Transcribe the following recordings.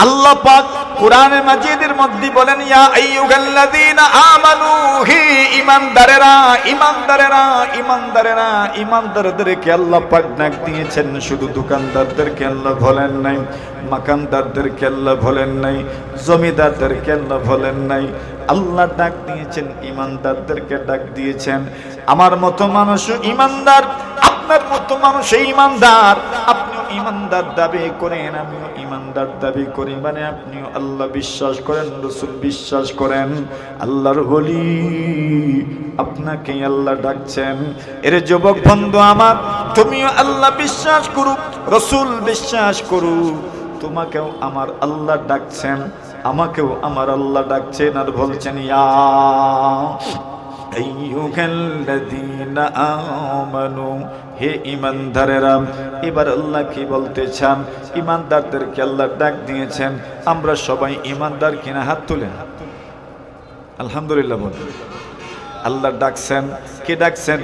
আল্লাহ পাক কোরআনে মাজিদের মধ্যে বলেন, ইয়া আইয়ুহাল্লাযীনা আমানু, হে ঈমানদারেরা, ঈমানদারেরা, ঈমানদারেরা, ঈমানদারদেরকে আল্লাহ পাক ডাক দিয়েছেন। শুধু দোকানদারদেরকে আল্লাহ বলেন নাই, মাকানদারদেরকে আল্লাহ বলেন নাই, জমিদারদেরকে আল্লাহ বলেন নাই। আল্লাহ ডাক দিয়েছেন ঈমানদারদেরকে ডাক দিয়েছেন। আমার মতো মানুষ ঈমানদার, আপনার মতো মানুষ ঈমানদার। আপনিও ঈমানদার দাবি করেন, আমিও ঈমানদার দাবি করি, মানে আপনিও আল্লাহ বিশ্বাস করেন, রাসূল বিশ্বাস করেন, আল্লাহর ওলি, আপনাকে আল্লাহ ডাকছেন। এর যুবক বন্ধু আমার, তুমিও আল্লাহ বিশ্বাস করো, রাসূল বিশ্বাস করো, তোমাকেও আমার আল্লাহ ডাকছেন, আমাকেও আমার আল্লাহ ডাকছেন। আর বলছেন, ইয়া আইয়ুহাল্লাযীনা আমানু, হে ঈমানদারেরা। এবার আল্লাহ কি বলতে চান? ঈমানদারদেরকে আল্লাহ ডাক দিয়েছেন। আমরা সবাই ঈমানদার কিনা? হাত তুলেন। আলহামদুলিল্লাহ বলুন। আল্লাহ ডাকছেন, কে ডাকছেন?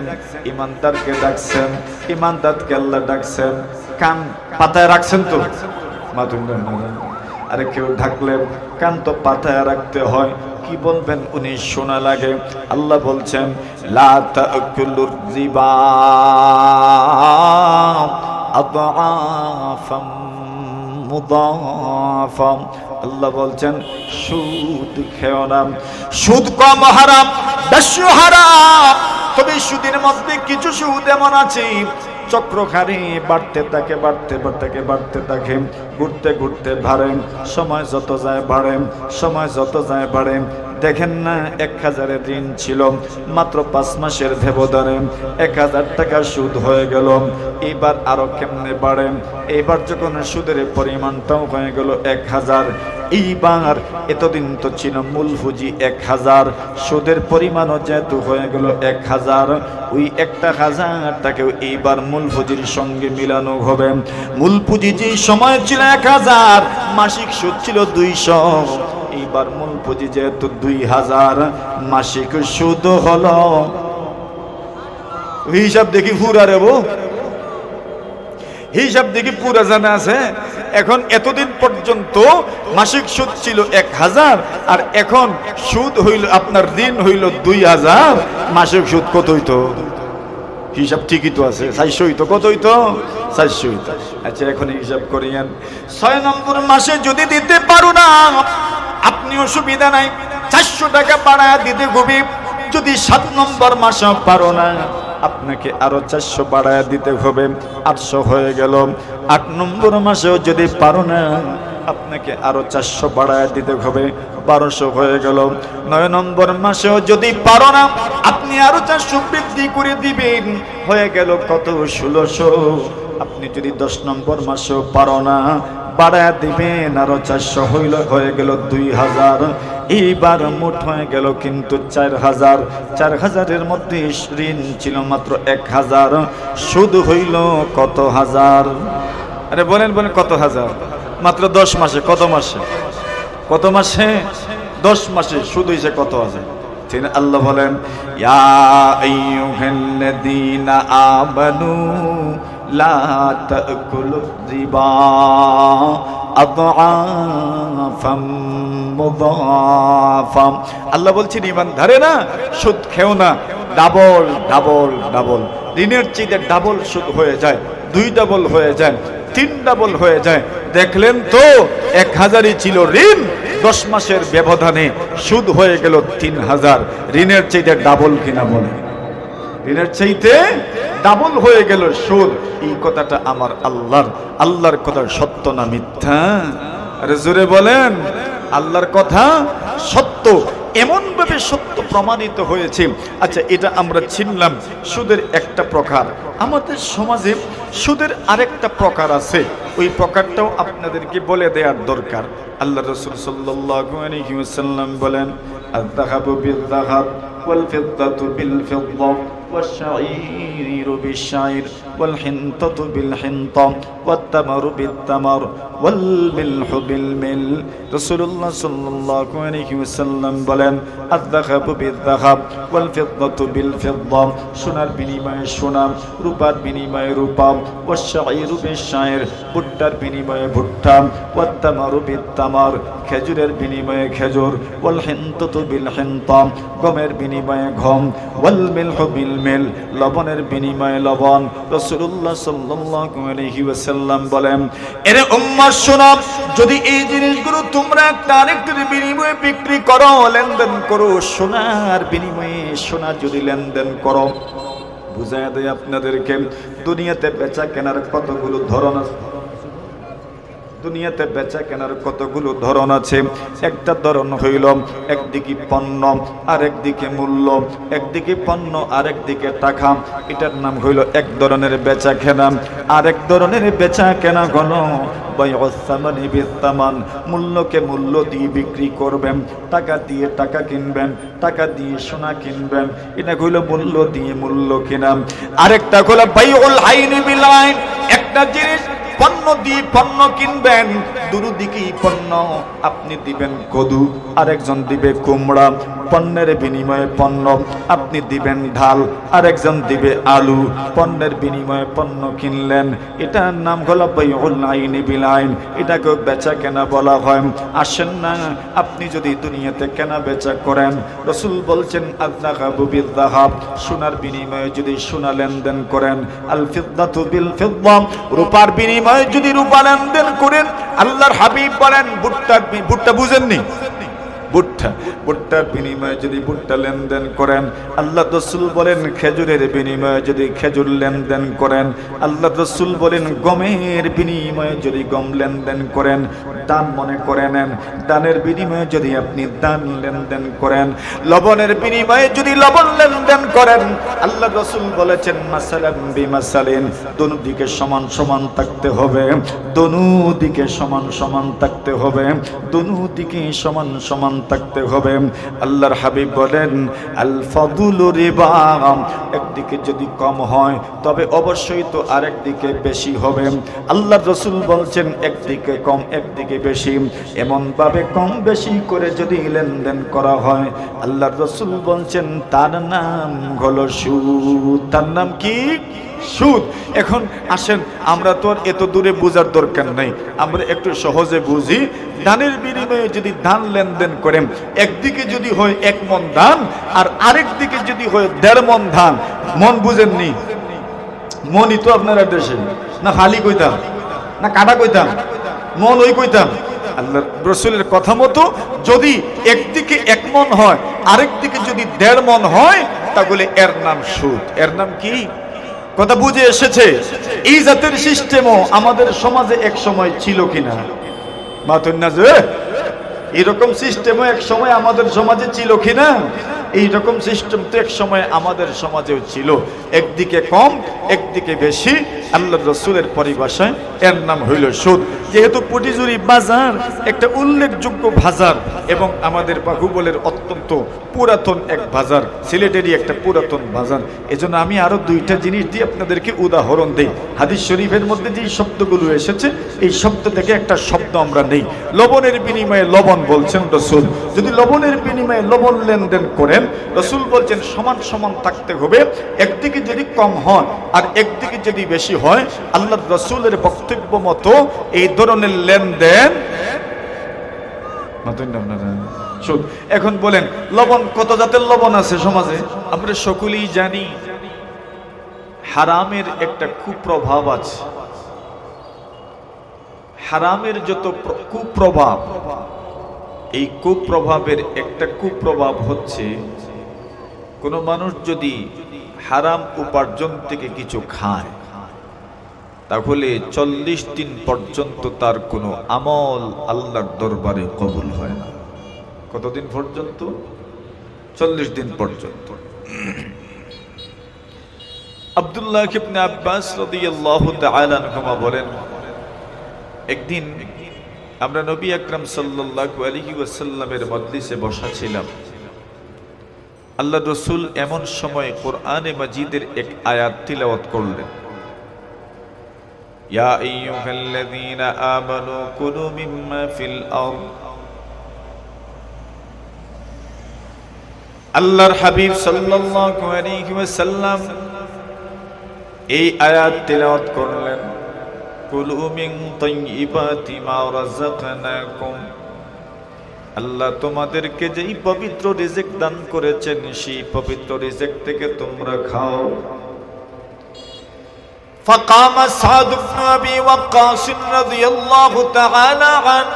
ঈমানদারকে ডাকছেন, ঈমানদারকে আল্লাহ ডাকছেন। কান পাতায় রাখছেন তো? আরে কেউ ঢাকলে কান তো পাতায় রাখতে হয়। কি বলবেন উনি শোনা লাগে। আল্লাহ বলছেন, লা তাকুলুর রিবা আদআফাম মুদাফা। আল্লাহ বলছেন, সুদ খেও না। সুদ কম হারাম, বেশি হারাম। তবে সুদের মধ্যে কিছু সুদ এমন আছে, চক্রখানি বাড়তে থাকে, বাড়তে থাকে, বাড়তে থাকে, ঘুরতে ঘুরতে বাড়ে, সময় যত যায় বাড়ে, সময় যত যায় বাড়ে। দেখেন না, 1000-এর ঋণ ছিল, মাত্র 5 মাসের ব্যবধানে 1000 টাকা সুদ হয়ে গেল। এবার আরো কেমনে বাড়ে? এবার যখন সুদের পরিমাণটাও হয়ে গেল 1000, এইবার এতদিন তো ছিল মূল পুঁজি 1000, সুদের পরিমাণও যেহেতু হয়ে গেল 1000, ওই 1000 টাকাও এইবার মূল পুঁজির সঙ্গে মিলানো হবে। মূল পুঁজি যে সময় ছিল 1000, মাসিক সুদ ছিল 200, এইবার মূল পুঁজি যেহেতু 2000, মাসিক সুদ হলো, হিসাব দেখি পুরা রেবো, হিসাব দেখি পুরা জানা আছে। এখন এতদিন পর্যন্ত মাসিক সুদ ছিল 1000, আর এখন সুদ হইল, আপনার ঋণ হইল 2000, মাসিক সুদ কত হইতো? হিসাব ঠিকই তো আছে, 400 হইতো। কত হইতো? 400 হইতো। আচ্ছা, এখন হিসাব করিয়েন। 6 নম্বর মাসে যদি দিতে পারো না, আপনি অসুবিধা নাই, 400 টাকা বাড়ায় দিতে হবে। যদি 7 নম্বর মাসে পারো না, আপনাকে আরো 400 বাড়ায় দিতে হবে, 800 হয়ে গেল। 8 নম্বর মাসেও যদি পারো না, আপনাকে আরো 400 বাড়ায় দিতে হবে, 1200 হয়ে গেল। 9 নম্বর মাসেও যদি পারো না, আপনি আরো 400 বৃদ্ধি করে দিবেন, হয়ে গেল কত? 1600। আপনি যদি 10 নম্বর মাসেও পারো না, বাড়ায় দিবেন আরো 400, হয়ে গেল 2000। এইবার মোট হয়ে গেল কিন্তু 4000। 4000-এর মধ্যে ঋণ ছিল মাত্র 1000, সুদ হইল কত হাজার? আরে বলেন বলেন, কত হাজার? মাত্র 10 মাসে। কত মাসে? কত মাসে? 10 মাসে সুদ হইছে কত হাজার? ঠিক। আল্লাহ বলেন, ইয়া আইয়ুহাল্লাযীনা আমানু লা তাকুলুর রিবা আদআফাম মুদাফা। আল্লাহ বলছেন, ঈমানদারেরা, সুদ খেও না। ডাবল ডাবল ডাবল, ঋণের চেয়ে ডাবল সুদ হয়ে যায়, 2 ডাবল হয়ে যায়, 3 ডাবল হয়ে যায়। দেখলেন তো, 1000-ই ছিল ঋণ, 10 মাসের ব্যবধানে সুদ হয়ে গেল 3000। ঋণের চাইতে ডাবল কিনা বলে? ঋণের চাইতে ডাবল হয়ে গেল সুদ। এই কথাটা আমার আল্লাহর কথা সত্য না মিথ্যা? আরে জোরে বলেন। আল্লাহর কথা সত্য, এমন ভাবে সত্য প্রমাণিত হয়েছে। আচ্ছা, এটা আমরা চিনলাম সুদের একটা প্রকার। আমাদের সমাজে সুদের আরেকটা প্রকার আছে, ওই প্রকারটাও আপনাদেরকে বলে দেওয়ার দরকার। আল্লাহ রাসূল সাল্লাল্লাহু আলাইহি ওয়াসাল্লাম বলেন, আয-যাহাবু বিল-যাহাব ওয়াল ফিদ্দাতু বিল-ফিদ্দা ওয়াশ-শাঈরু বিশ-শাঈর ওয়াল হিনতাতু বিল হিনতা ওয়াত তামারু বিত তামার ওয়াল মিলহু বিল মিল। রাসূলুল্লাহ সাল্লাল্লাহু আলাইহি ওয়াসাল্লাম বলেন, আয-যাহাবু বিয-যাহাব ওয়াল ফিদ্দাতু বিল ফিদ্দা, সোনার বিনিময়ে সোনা, রূপার বিনিময়ে রূপা, ওয়াশ-শাঈরু বিশ-শাঈর, ভুট্টার বিনিময়ে ভুট্টা, ওয়াত তামারু বিত তামার, খেজুরের বিনিময়ে খেজুর, ওয়াল হিনতাতু বিল হিনতা, গমের বিনিময়ে গম, ওয়াল মিলহু বিল মিল, লবণের বিনিময়ে লবণ। রাসূলুল্লাহ সাল্লাল্লাহু আলাইহি ওয়াসাল্লাম বলেন, এরে উম্মত শোনো, যদি এই জিনিসগুলো তোমরা একটা আরেকটার বিনিময়ে বিক্রি করো, লেনদেন করো, সোনার বিনিময়ে সোনা যদি লেনদেন করো, বুঝায় দেয় আপনাদেরকে দুনিয়াতে বেচা কেনার কতগুলো ধরন আছে। দুনিয়াতে বেচা কেনার কতগুলো ধরন আছে। একটা ধরন হইল একদিকে পণ্য আর একদিকে মূল্য, একদিকে পণ্য আর একদিকে টাকা, এটার নাম হইল এক ধরনের বেচা কেনা। আরেক ধরনের বেচা কেনা হলো বাইউস-সামানি বিস-সামান, মূল্যকে মূল্য দিয়ে বিক্রি করবেন, টাকা দিয়ে টাকা কিনবেন, টাকা দিয়ে সোনা কিনবেন, এটা হইল মূল্য দিয়ে মূল্য কিনা। আরেকটা হলো বাইউল আইনি বিল আইন, একটা জিনিস পণ্য দিয়ে পণ্য কিনবেন, দুদিকেই পণ্য, আপনি দিবেন কদু, আরেকজন দিবে কুমড়া, পণ্যের বিনিময়ে পণ্য, আপনি দিবেন ঢাল, আরেকজন দিবে আলু, পণ্যের বিনিময়ে পণ্য কিনলেন, এটার নাম হলো বাইউল আইনি বিল আইন, এটাকে বেচা কেনা বলা হয়। আসেন না, আপনি যদি দুনিয়াতে কেনা বেচা করেন, রাসূল বলছেন আয-যাহাবু বিয-যাহাব, সোনার বিনিময়ে যদি সোনা লেনদেন করেন, আল ফিদ্দাতু বিল ফিদ্দা, রূপার বিনিময়ে যদি রূপা লেনদেন করেন, আল্লাহর হাবিব বলেন ভুট্টা বুঝেননি, ভুট্টার বিনিময়ে যদি ভুট্টা লেনদেন করেন, আল্লাহ রাসূল বলেন খেজুরের বিনিময়ে যদি খেজুর লেনদেন করেন, আল্লাহ রাসূল বলেন গমের বিনিময়ে যদি গম লেনদেন করেন, দান মনে করে নেন, দানের বিনিময়ে যদি আপনি দান লেনদেন করেন, লবণের বিনিময়ে যদি লবণ লেনদেন করেন, আল্লাহ রাসূল বলেছেন মাসালাম বিমাসালিন, দোনো দিকে সমান সমান থাকতে হবে, দোনো দিকে সমান সমান থাকতে হবে, দোনো দিকে সমান সমান থাকতে হবে। আল্লাহর হাবিব বলেন আল ফাদুলু রিবা, একদিকে যদি কম হয় তবে অবশ্যই তো আরেক দিকে বেশি হবে। আল্লাহর রাসূল বলছেন একদিকে কম একদিকে বেশি, এমন ভাবে কম বেশি করে যদি লেনদেন করা হয়, আল্লাহর রাসূল বলছেন তার নাম হলো সুদ। তার নাম কি? সুদ। এখন আসেন, আমরা তো আর এত দূরে বোঝার দরকার নাই, আমরা একটু সহজে বুঝি। ধানের বিনিময়ে যদি ধান লেনদেন করেন, একদিকে যদি হয় 1 মণ ধান আর আরেক দিকে যদি হয় 1.5 মণ ধান, মন বুঝেননি? মনই তো আপনারা দেশে না ফালি কইতাম না কাটা কইতাম, মন ওই কইতাম। আল্লাহ রাসূলের কথা মতো যদি একদিকে 1 মণ হয়, আরেক দিকে যদি 1.5 মণ হয়, তাহলে এর নাম সুদ। এর নাম কি? কথা বুঝে এসেছে? এই জাতের সিস্টেমও আমাদের সমাজে এক সময় ছিল কিনা? মাতুন্না যে এরকম সিস্টেমও এক সময় আমাদের সমাজে ছিল কিনা? এইরকম সিস্টেম তো এক সময় আমাদের সমাজেও ছিল, একদিকে কম একদিকে বেশি। আল্লাহর রাসূলের পরিভাষায় এর নাম হইল সুদ। যেহেতু পটিজুরি বাজার একটা উল্লেখযোগ্য বাজার এবং আমাদের বাহুবলের অত্যন্ত পুরাতন এক বাজার, সিলেটেরই একটা পুরাতন বাজার, এজন্য আমি আরো 2টা জিনিস দিয়ে আপনাদেরকে উদাহরণ দেই। হাদিস শরীফের মধ্যে যে শব্দগুলো এসেছে, এই শব্দ থেকে একটা শব্দ আমরা নেই। লবণের বিনিময়ে লবণ বলছেন রাসূল, যদি লবণের বিনিময়ে লবণ লেনদেন করেন, রাসূল বলছেন সমান সমান থাকতে হবে, একদিকে যদি কম হয় আর একদিকে যদি বেশি হয়, আল্লাহর রাসূলের বক্তব্য মতো এই ধরনের লেনদেন সুদ। এখন বলেন লবণ, কত জাতের লবণ আছে সমাজে? আমরা সকলেই জানি হারামের একটা কুপ্রভাব আছে। হারামের যত কুপ্রভাব, এই কুপ্রভাবের একটা কুপ্রভাব হচ্ছে, কোনো মানুষ যদি হারাম উপার্জন থেকে কিছু খায়, তাহলে 40 দিন পর্যন্ত তার কোনো আমল আল্লাহর দরবারে কবুল হয় না। কতদিন পর্যন্ত? 40 দিন পর্যন্ত। আব্দুল্লাহ ইবনে আব্বাস রাদিয়াল্লাহু তাআলা আনহুমা বলেন, একদিন আমরা নবী আকরাম সাল্লাল্লাহু আলাইহি ওয়াসাল্লামের মজলিসে বসা ছিলাম। আল্লাহ রাসূল এমন সময় কোরআনে মাজিদের এক আয়াত তিলাওয়াত করলেন। ইয়া আইয়ুহাল্লাযীনা আমানু কুলু মিম্মা ফিল আরদ। আল্লাহর হাবিব সাল্লাল্লাহু আলাইহি ওয়াসাল্লাম এই আয়াত তিলাওয়াত করলেন, কুলু মিন তাইয়্যিবাতি মা রাযাকনাকুম। আল্লাহ তোমাদেরকে যেই পবিত্র রিজিক দান করেছেন সেই পবিত্র রিজিক থেকে তোমরা খাও। فقام سعد بن أبي وقاص رضي الله تعالى عنه।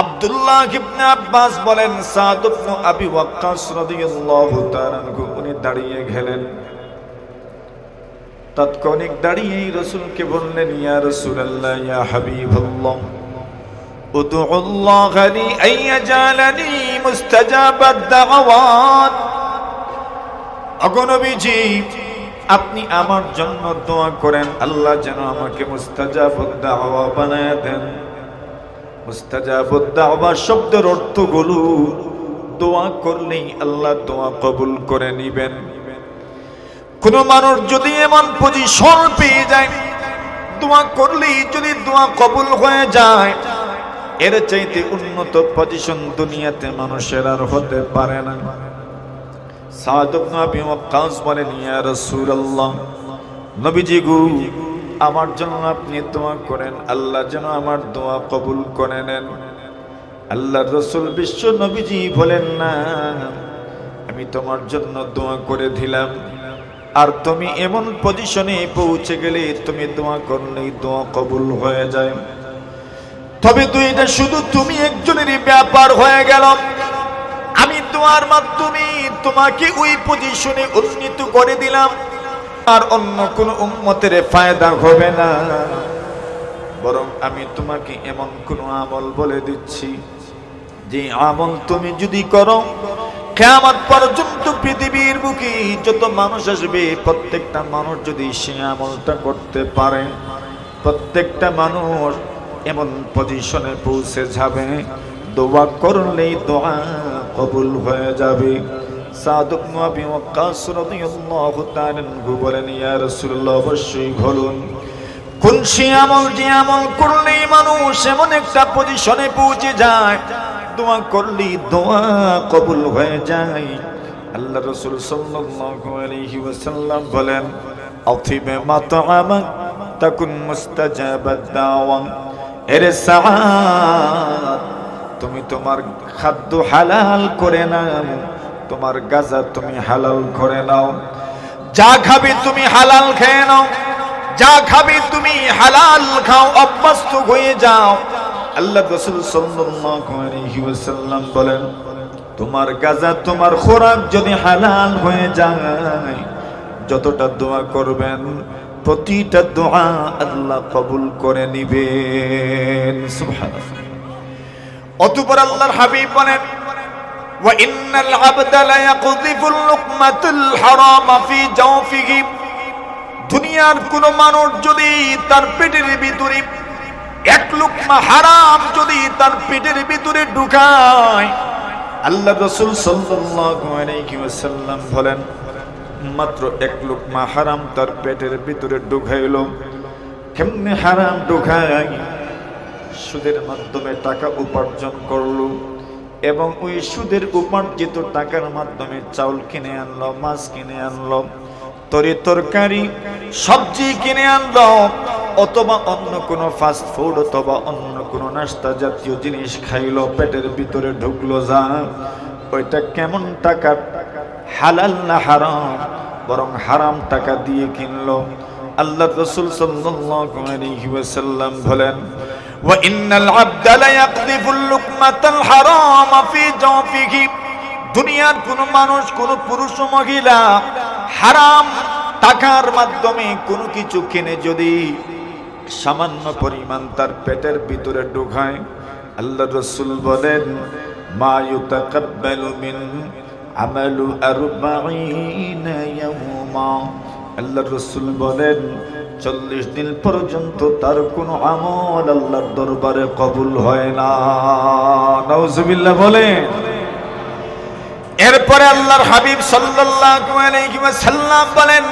আব্দুল্লাহ ইবনে আব্বাস বলেন, সাদ ইবনে আবি ওয়াক্কাস রাদিয়াল্লাহু তাআলা আনহু উনি দাঁড়িয়ে গেলেন। তাৎক্ষণিক দাঁড়িয়েই রাসূলকে বললেন, ইয়া রাসূলুল্লাহ, ইয়া হাবিবাল্লাহ, উদউল্লাহ লি আইয়াজালানি মুস্তাজাবাদ দাওয়াত। ওগো নবীজি, আপনি আমার জন্য দোয়া করেন, আল্লাহ যেন আমাকে মুস্তাজাবুদ দাওয়া বানায় দেন। মুস্তাজাবুদ দাওয়া শব্দের অর্থগুলো দোয়া করলেই আল্লাহ দোয়া কবুল করে নিবেন। কোন মানুষ যদি এমন পজিশন পেয়ে যায়, দোয়া করলেই যদি দোয়া কবুল হয়ে যায়, এর চাইতে উন্নত পজিশন দুনিয়াতে মানুষের আর হতে পারে না। সাদ ইবনে আবি ওয়াক্কাস বলেন, ইয়া রাসূলুল্লাহ, নবীজি গো, আমার জন্য আপনি দোয়া করেন, আল্লাহ যেন আমার দোয়া কবুল করে নেন। আল্লাহর রাসূল বিশ্ব নবীজি বলেন, না, আমি তোমার জন্য দোয়া করে দিলাম, আর তুমি এমন পজিশনে পৌঁছে গেলে তুমি দোয়া করলেই দোয়া কবুল হয়ে যায়। তবে দুইটা শুধু তুমি একজনেরই ব্যাপার হয়ে গেল। আমি দোয়ার মাধ্যমে তোমাকে ওই পজিশনে উন্নীত করে দিলাম, আর অন্য কোন উম্মতের ফায়দা হবে না। বরং আমি তোমাকে এমন কোন আমল বলে দিচ্ছি, যে আমল তুমি যদি করো, কিয়ামত পর্যন্ত পৃথিবীর বুকে যত মানুষ আসবে, প্রত্যেকটা মানুষ যদি সে আমলটা করতে পারে, প্রত্যেকটা মানুষ এমন পজিশনে পৌঁছে যাবে, দোয়া করলেই দোয়া কবুল হয়ে যাবে। সাদ ইবনে আবি ওয়াক্কাস রাদিয়াল্লাহু তাআলা আনহু বলেন, ইয়া রাসূলুল্লাহ, অবশ্যই বলুন কোন সে আমল, যে আমল করলেই মানুষ এমন একটা পজিশনে পৌঁছে যায়, দোয়া করলেই দোয়া কবুল হয়ে যায়। আল্লাহ রাসূল সাল্লাল্লাহু আলাইহি ওয়াসাল্লাম বলেন, আতিবে মাতআমাক তাকুন মুস্তাজাবাদ দাওয়া। এরে সাআদ, তুমি তোমার খাদ্য হালাল করে নাও, তোমার গাজা তুমি হালাল করে নাও। যা খাবে তুমি হালাল খেয়ে নাও, যা খাবে তুমি হালাল খাও, অভ্যস্ত হয়ে যাও। আল্লাহ রাসূল সাল্লাল্লাহু আলাইহি ওয়াসাল্লাম বলেন, তোমার গাজা, তোমার খোরাক যদি হালাল হয়ে যায়, যতটা দোয়া করবেন প্রতিটা দোয়া আল্লাহ কবুল করে নিবেন। সুবহানাল্লাহ। অতঃপর আল্লাহর হাবিব বলেন, ওয়া ইন্নাল আবদা লা ইয়াকযিফুল লুকমাতুল হারাম ফি জাওফিহি। দুনিয়ার কোন মানুষ যদি তার পেটের ভিতরে এক লুকমা হারাম যদি তার পেটের ভিতরে ঢুকায়, আল্লাহ রাসূল সাল্লাল্লাহু আলাইহি ওয়াসাল্লাম বলেন, মাত্র এক লুকমা হারাম তার পেটের ভিতরে ঢুকাইলো। কেমনে হারাম ঢুকায়? সুদের মাধ্যমে টাকা উপার্জন করলো, এবং ওই সুদের উপার্জিত টাকার মাধ্যমে চাউল কিনে আনলো, মাছ কিনে আনলো, তরি তরকারি সবজি কিনে আনলো, অথবা অন্য কোনো ফাস্ট ফুড অথবা অন্য কোনো নাস্তা জাতীয় জিনিস খাইলো, পেটের ভিতরে ঢুকলো। যা ওইটা কেমন টাকা? হালাল না হারাম? বরং হারাম টাকা দিয়ে কিনলো। আল্লাহ রাসূল সাল্লাল্লাহু আলাইহি ওয়াসাল্লাম বলেন, ওয়া ইন্নাল আবদা লা ইয়াকযিফুল লুকমাতাল হারাম ফি জাওফিহি। দুনিয়ার কোন মানুষ, কোন পুরুষ ও মহিলা হারাম টাকার মাধ্যমে কোনো কিছু কিনে যদি সামান্য পরিমাণ তার পেটের ভিতরে ঢুকায়, আল্লাহ রাসূল বলেন, মা ইউতাকাব্বালু মিন আমালু 40 ইয়াওমা। আল্লাহ রাসূল বলেন, 40 দিন পর্যন্ত তার কোনো আমল আল্লাহর দরবারে কবুল হয় না। নাউজুবিল্লাহ বলেন। এরপরে আল্লাহর হাবিব সাল্লাল্লাহু আলাইহি ওয়াসাল্লাম বলেন,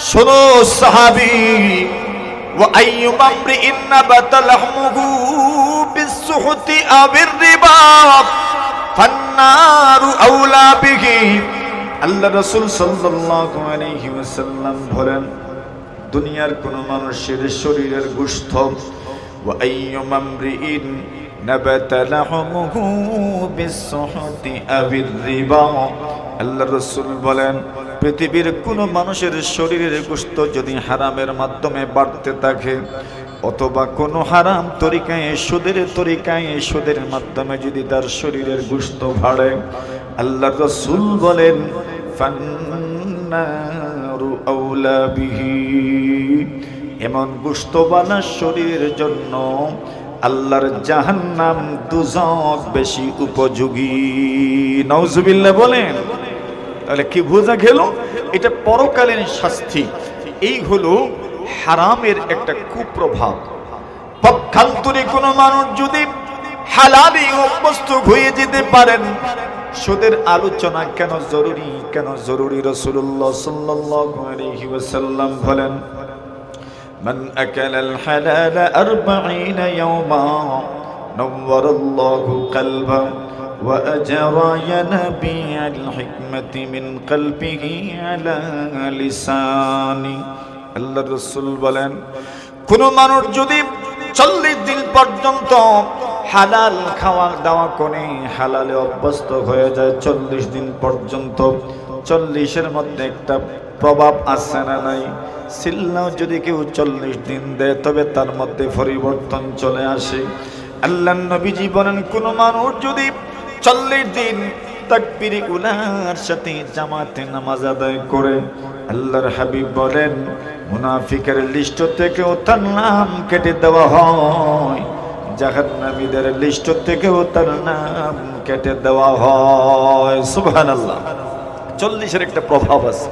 শোনো সাহাবী, ওয়া আইয়ুমা আমরিইন নাবাতা লাহমুহু বিসসুহতি আবির রিবা ফান্নারু আওলা বিহি। আল্লাহ রাসূল সাল্লাল্লাহু আলাইহি ওয়াসাল্লাম বলেন, দুনিয়ার কোন মানুষের শরীরের গোশত, ওয়া আইয়ুমা আমরিইন নাবাতা লাহমুহু বিসসুহতি আবির রিবা। আল্লাহ রাসূল বলেন, পৃথিবীর কোন মানুষের শরীরের গোশত যদি হারামের মাধ্যমে বাড়তে থাকে, অথবা কোন হারাম তরিকায় সুদের মাধ্যমে যদি তার শরীরের গোশত বাড়ে, আল্লাহ রাসূল বলেন ফান্নারু আওলা বিহি। এমন গোশতওয়ালা শরীরের জন্য আল্লাহর জাহান্নাম দুজক বেশি উপযোগী। নাউজুবিল্লাহ বলেন। তাহলে কি বোঝা গেল? এটা পরকালীন শাস্তি। এই হলো হারামের একটা কুপ্রভাব। পক্ষান্তরে কোন মানুষ যদি হালালে অভ্যস্ত হয়ে যেতে পারেন, সুদের আলোচনা কেন জরুরি রাসূলুল্লাহ সাল্লাল্লাহু আলাইহি ওয়াসাল্লাম বলেন, মান আকালাল হালালা 40 ইয়াওমা নাওয়ারাল্লাহু কলবা ওয়া আজরা ইয়ানাবিআল হিকমাতি মিন কলবিহি আলা লিসানি। আল্লাহ রাসূল বলেন, কোন মানুষ যদি 40 দিন পর্যন্ত হালাল খাওয়া দাওয়া করে হালালে অভ্যস্ত হয়ে যায়, 40 দিন পর্যন্ত, 40-এর মধ্যে একটা প্রভাব আছে না নাই? সিল্লাও যদি কেউ 40 দিন দেয় তবে তার মধ্যে পরিবর্তন চলে আসে। আল্লাহর নবীজি বলেন, কোন মানুষ যদি 40 দিন তাকবীরে উলার সাথে জামাতে নামাজ আদায় করে, আল্লাহর হাবিব বলেন মুনাফিকের লিস্ট থেকেও তার নাম কেটে দেওয়া হয়, জাহান্নামীদের লিস্ট থেকেও তার নাম কেটে দেওয়া হয়। সুবহানাল্লাহ। 40-এর একটা প্রভাব আছে।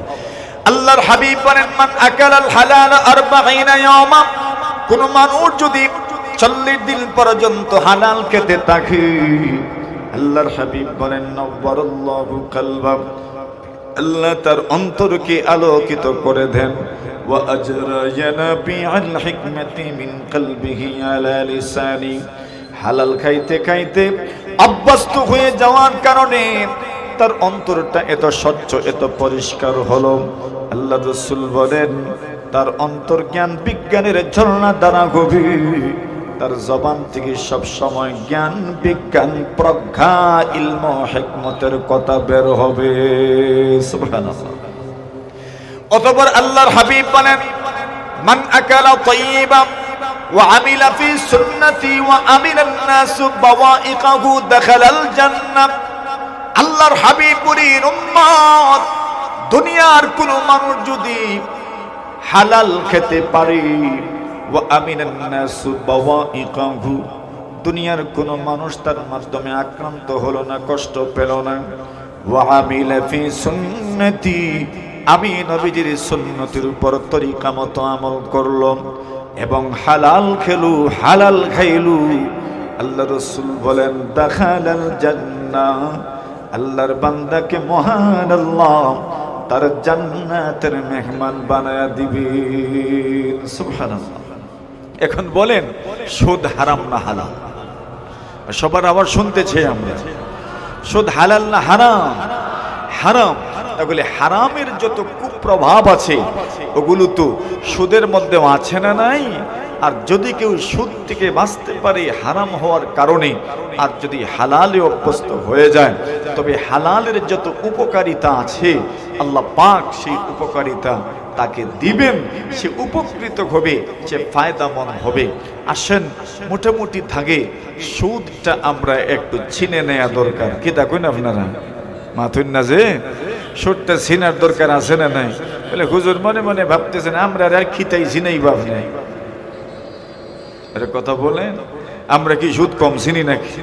আল্লাহর হাবিব বলেন, মান আকালাল হালাল 40 ইয়াওমা, কোন মানুষ যদি 40 দিন পর্যন্ত হালাল খেতে থাকে, আল্লাহর হাবিব বলেন নাওয়ারাল্লাহু কলবা, আল্লাহ তার অন্তরকে আলোকিত করে দেন, ওয়া আজরা ইয়ানাবিআল হিকমাতি মিন কলবিহি আলা লিসানি। হালাল খাইতে খাইতে অভ্যস্ত হয়ে যাওয়ার কারণে তার অন্তরটা এত স্বচ্ছ, এত পরিষ্কার হলো। আল্লাহ রাসূল বলেন, তার অন্তর জ্ঞান বিজ্ঞানের ঝর্ণা দ্বারা গভীর, তার জবান থেকে সব সময় জ্ঞান বিজ্ঞান প্রজ্ঞা ইলম হিকমতের কথা বের হবে। সুবহানাল্লাহ। অতঃপর আল্লাহর হাবিব বলেন, মান আকালা তাইয়্যিবা ওয়া আমিলা ফি সুন্নতি ওয়া আমিলান নাসু বাওয়াইকাহু দাখালাল জান্নাহ। আল্লাহর হাবিবের উম্মত, দুনিয়ার কোন মানুষ যদি হালাল খেতে পারে, ওয়া আমিনান নাসু বাওয়াইকাহু, দুনিয়ার কোন মানুষ তার মাধ্যমে আক্রান্ত হলো না, কষ্ট পেল না, ওয়া আমিলা ফি সুন্নতি, আমি নবীজির সুন্নতের উপর তরিকা মতো আমল করলো এবং হালাল খেলু, হালাল খাইলু, আল্লাহ রাসূল বলেন দাখালাল জান্নাহ। আল্লাহর বান্দাকে মহান আল্লাহ তার জান্নাতের মেহমান বানায়া দিবেন। সুবহানাল্লাহ। এখন বলেন, সুদ হারাম না হালাল? সবার আবার শুনতেছে আমরা, সুদ হালাল না হারাম? হারাম। তাহলে হারামের যত কুপ্রভাব আছে ওগুলো তো সুদের মধ্যেও আছে না নাই? আর যদি কেউ সুদ থেকে বাঁচতে পারে হারাম হওয়ার কারণে, আর যদি হালালে অভ্যস্ত হয়ে যায়, তবে হালালের যত উপকারিতা আছে আল্লাহ পাক সেই উপকারিতা তাকে দিবেন, সে উপকৃত হবে, সে ফায়দামন্দ হবে। আসেন মোটামুটি থাকে সুদটা আমরা একটু চিনে নেওয়া দরকার। কি দেখুন আপনারা মাথুন না যে সুদটা চিনার দরকার আছে না নাই? বলে হুজুর মনে মনে ভাবতেছেন আমরা আর খিতাই চিনাই ভাব নাই। কথা বলেন, আমরা কি সুদ কম চিনি নাকি?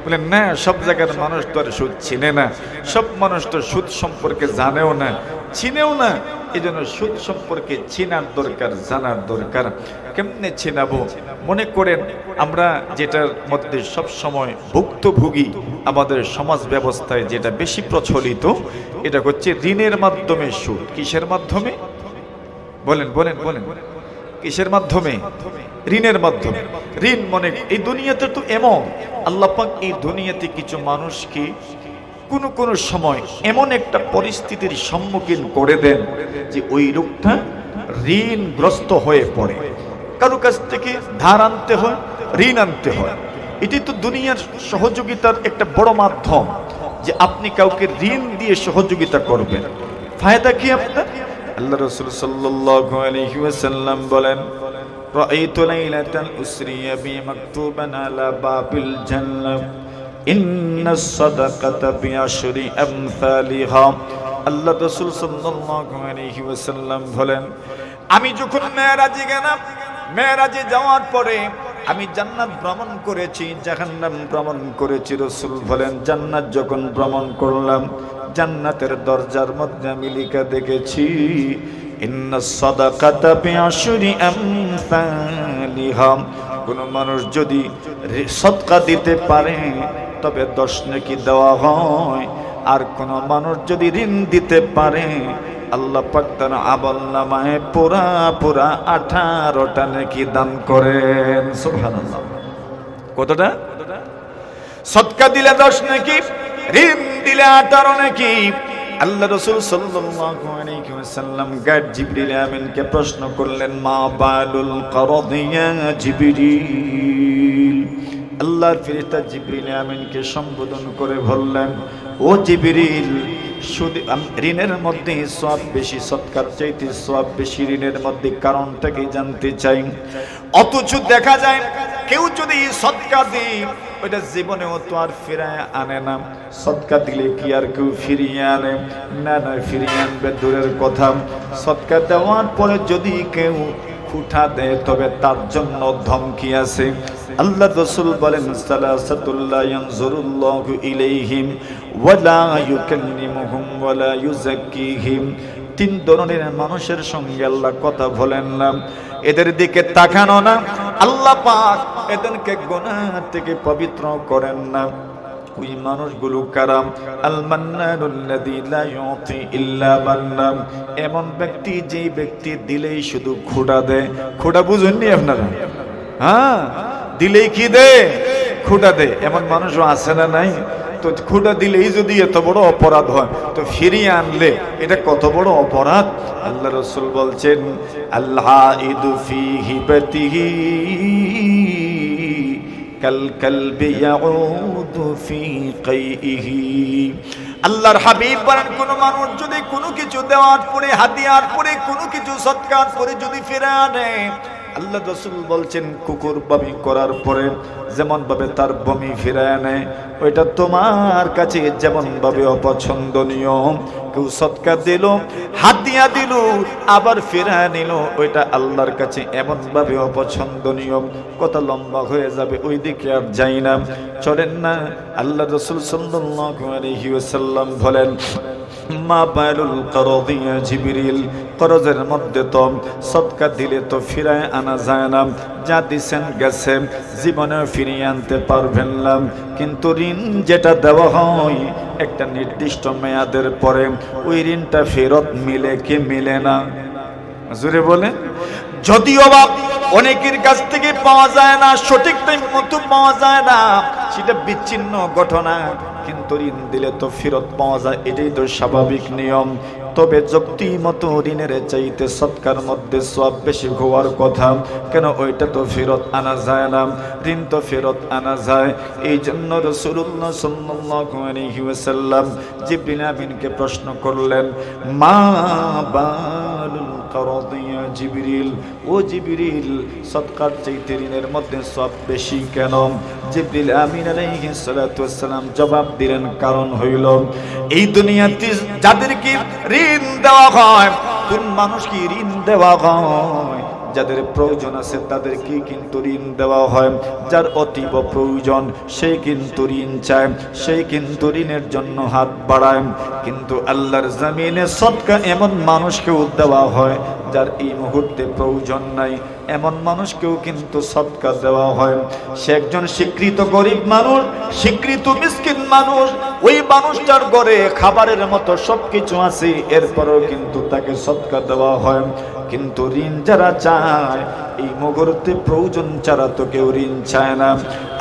বলেন না, সব জায়গার মানুষ তো আর সুদ চিনে না, সব মানুষ তো সুদ সম্পর্কে জানেও না, চিনেও না। এই জন্য সুদ সম্পর্কে চিনার দরকার, জানার দরকার। কেমনে চিনাবো? মনে করেন আমরা যেটার মধ্যে সব সময় ভুক্তভোগী, আমাদের সমাজ ব্যবস্থায় যেটা বেশি প্রচলিত, এটা হচ্ছে ঋণের মাধ্যমে সুদ। কিসের মাধ্যমে? বলেন বলেন বলেন, কিসের মাধ্যমে? ঋণের মাধ্যমে। ঋণ মনে এই দুনিয়াতে তো এমন, আল্লাহ পাক এই দুনিয়াতে কিছু মানুষকে কোন সময় এমন একটা পরিস্থিতির সম্মুখীন করে দেন যে ওই লোকটা ঋণগ্রস্ত হয়ে পড়ে, কারো কাছ থেকে ধার আনতে হয়, ঋণ আনতে হয়। এটি তো দুনিয়ার সহযোগিতার একটা বড় মাধ্যম, যে আপনি কাউকে ঋণ দিয়ে সহযোগিতা করবেন। ফায়দা কি আপনার? আল্লাহ রাসূল সাল্লাল্লাহু আলাইহি ওয়াসাল্লাম বলেন, রাআইতু লাইলাতাল উসরিয়া বি মাকতুবান আলা বাবিল জান্নাহ ইন্নাস সাদাকাতা বিআশরি আমসালিহা। আল্লাহ রাসূল সাল্লাল্লাহু আলাইহি ওয়াসাল্লাম বলেন, আমি যখন মেরাজে গেলাম, মেরাজে যাওয়ার পরে আমি জান্নাত ভ্রমণ করেছি, জাহান্নাম ভ্রমণ করেছি। রাসূল বলেন, জান্নাত যখন ভ্রমণ করলাম, জান্নাতের দরজার মধ্যে আমি লেখা দেখেছি, ইন্নাস সাদাকাতা বিআশরি আমসালিহা। কোন মানুষ যদি সদকা দিতে পারে তবে 10 নেকি দেওয়া হয়, আর কোন মানুষ যদি ঋণ দিতে পারে আল্লাহ পাক তার আমলনামায় পুরা 18টা নেকি দান করেন। সুবহানাল্লাহ। কতটা? সদকা দিলে 10 নেকি, ঋণ দিলে 18 নেকি। আল্লাহ রাসূল সাল্লাল্লাহু আলাইহি ওয়াসাল্লাম গায়ব জিবরিল আমিনকে প্রশ্ন করলেন, মা বালুল করদ ইয়া জিবরিল। আল্লাহর ফেরেশতা জিবরিল আমিনকে সম্বোধন করে বললেন, ও জিবরিল, শুধু ঋণের মধ্যে সওয়াব বেশি, সদকার চাইতে সওয়াব বেশি, ঋণের মধ্যে কারণটাকে জানতে চাই। অথচ দেখা যায় কেউ যদি সদকা দেয় ওইটা জীবনেও তো আর ফিরায় আনে না। সদকা দিলে কি আর কেউ ফিরিয়ে আনে? না না, ফিরিয়ে আনবে দূরের কথা। সদকা দেওয়ার পরে যদি কেউ খুঁটা দেয় তবে তার জন্য ধমকি আছে। আল্লাহ রাসূল বলেন, সালাসাতুল লা ইয়ানজুরুল্লাহু ইলাইহিম ওয়ালা ইউকাল্লিমুহুম ওয়ালা ইউযাক্কিহিম। 3 ধরনের মানুষের সঙ্গে আল্লাহ কথা বলেন না, এদের দিকে তাকানো না, আল্লাহ পাক এদেরকে গুনাহ থেকে পবিত্র করেন না। ওই মানুষগুলো কারা? আল মান্নানুল্লাযী লা ইউতি ইল্লা মান্না। এমন ব্যক্তি, যেই ব্যক্তি দিলেই শুধু খোঁড়া দেয়। খোঁড়া বুঝেননি আপনারা? হ্যাঁ, দিলেই কি দেয়? খোঁড়া দেয়। এমন মানুষও আছে না নাই? তো খোঁড়া দিলেই যদি এত বড় অপরাধ হয়, তো ফিরিয়ে আনলে এটা কত বড় অপরাধ। আল্লাহ রাসূল বলছেন, আল্লাহ ইদু ফি হিবাতিহি কাল কালবি ইয়াউদু ফি কাইহি। আল্লাহর হাবিব বলেন, কোন মানুষ যদি কোনো কিছু দেওয়ার পরে, হাদিয়ার পরে, কোনো কিছু সৎকার পরে যদি ফিরে আনে, আল্লাহ রাসূল বলছেন, কুকুর বমি করার পরে যেমন ভাবে তার বমি ফিরায় নেয়, ওইটা তোমার কাছে যেমন ভাবে অপছন্দনীয়। কেউ সদকা দিল, হাদিয়া দিল, আবার ফিরায় নিল, ওইটা আল্লাহর কাছে এমন ভাবে অপছন্দনীয়। কত লম্বা হয়ে যাবে, ওই দিকে আর যাই না, চলেন না। আল্লাহ রাসূল সাল্লাল্লাহু আলাইহি ওয়াসাল্লাম বলেন, মা বালুল করদ ইয়া জিবরিল। করজের মধ্যে তো সদকা দিলে তো ফিরায় আনা যায় না, যা দিছেন গেছে, জীবনে ফিরিয়ে আনতে পারবেন না। কিন্তু ঋণ যেটা দেওয়া হয় একটা নির্দিষ্ট মেয়াদের পরে, ওই ঋণটা ফেরত মিলে কি মিলে না? জোরে বলে। যদিও বা অনেকের কাছ থেকে পাওয়া যায় না, সঠিক টাইম মতো পাওয়া যায় না, সেটা বিচ্ছিন্ন ঘটনা, কিন্তু ঋণ দিলে তো ফেরত পাওয়া যায়, এটাই তো স্বাভাবিক নিয়ম। তবে যুক্তি মতো ঋণের চাইতে সৎকার মধ্যে সওয়াব বেশি হওয়ার কথা, কেন? ওইটা তো ফেরত আনা যায় না, ঋণ তো ফেরত আনা যায়। এই জন্য রাসূলুল্লাহ সাল্লাল্লাহু আলাইহি ওয়াসাল্লাম জিবরিল আমিনকে প্রশ্ন করলেন, মা বালুল করদ ইয়া জিবরিল। ও জিবরিল, সদকার চাইতে ঋণের মধ্যে সওয়াব বেশি কেন? জিবরিল আমিন আলাইহিস সালাতু ওয়াস সালাম জবাব দিলেন, কারণ হইল এই দুনিয়াতে যাদেরকে ঋণ দেওয়া হয়, কোন মানুষকে ঋণ দেওয়া হয়? যাদের প্রয়োজন আছে তাদেরকে কিন্তু ঋণ দেওয়া হয়। যার অতীব প্রয়োজন সে কিন্তু ঋণ চায়, সেই কিন্তু ঋণের জন্য হাত বাড়ায়। কিন্তু আল্লাহর জমিনে সদকা এমন মানুষকেও দেওয়া হয় যার এই মুহূর্তে প্রয়োজন নাই, এমন মানুষকেও কিন্তু সদকা দেওয়া হয়। সে একজন স্বীকৃত গরিব মানুষ, স্বীকৃত মিসকিন মানুষ, ওই মানুষটার ঘরে খাবারের মতো সবকিছু আছে, এরপরেও কিন্তু তাকে সদকা দেওয়া হয়। কিন্তু ঋণ যারা চায়, এই মুহূর্তে প্রয়োজন ছাড়া তো কেউ ঋণ চায় না।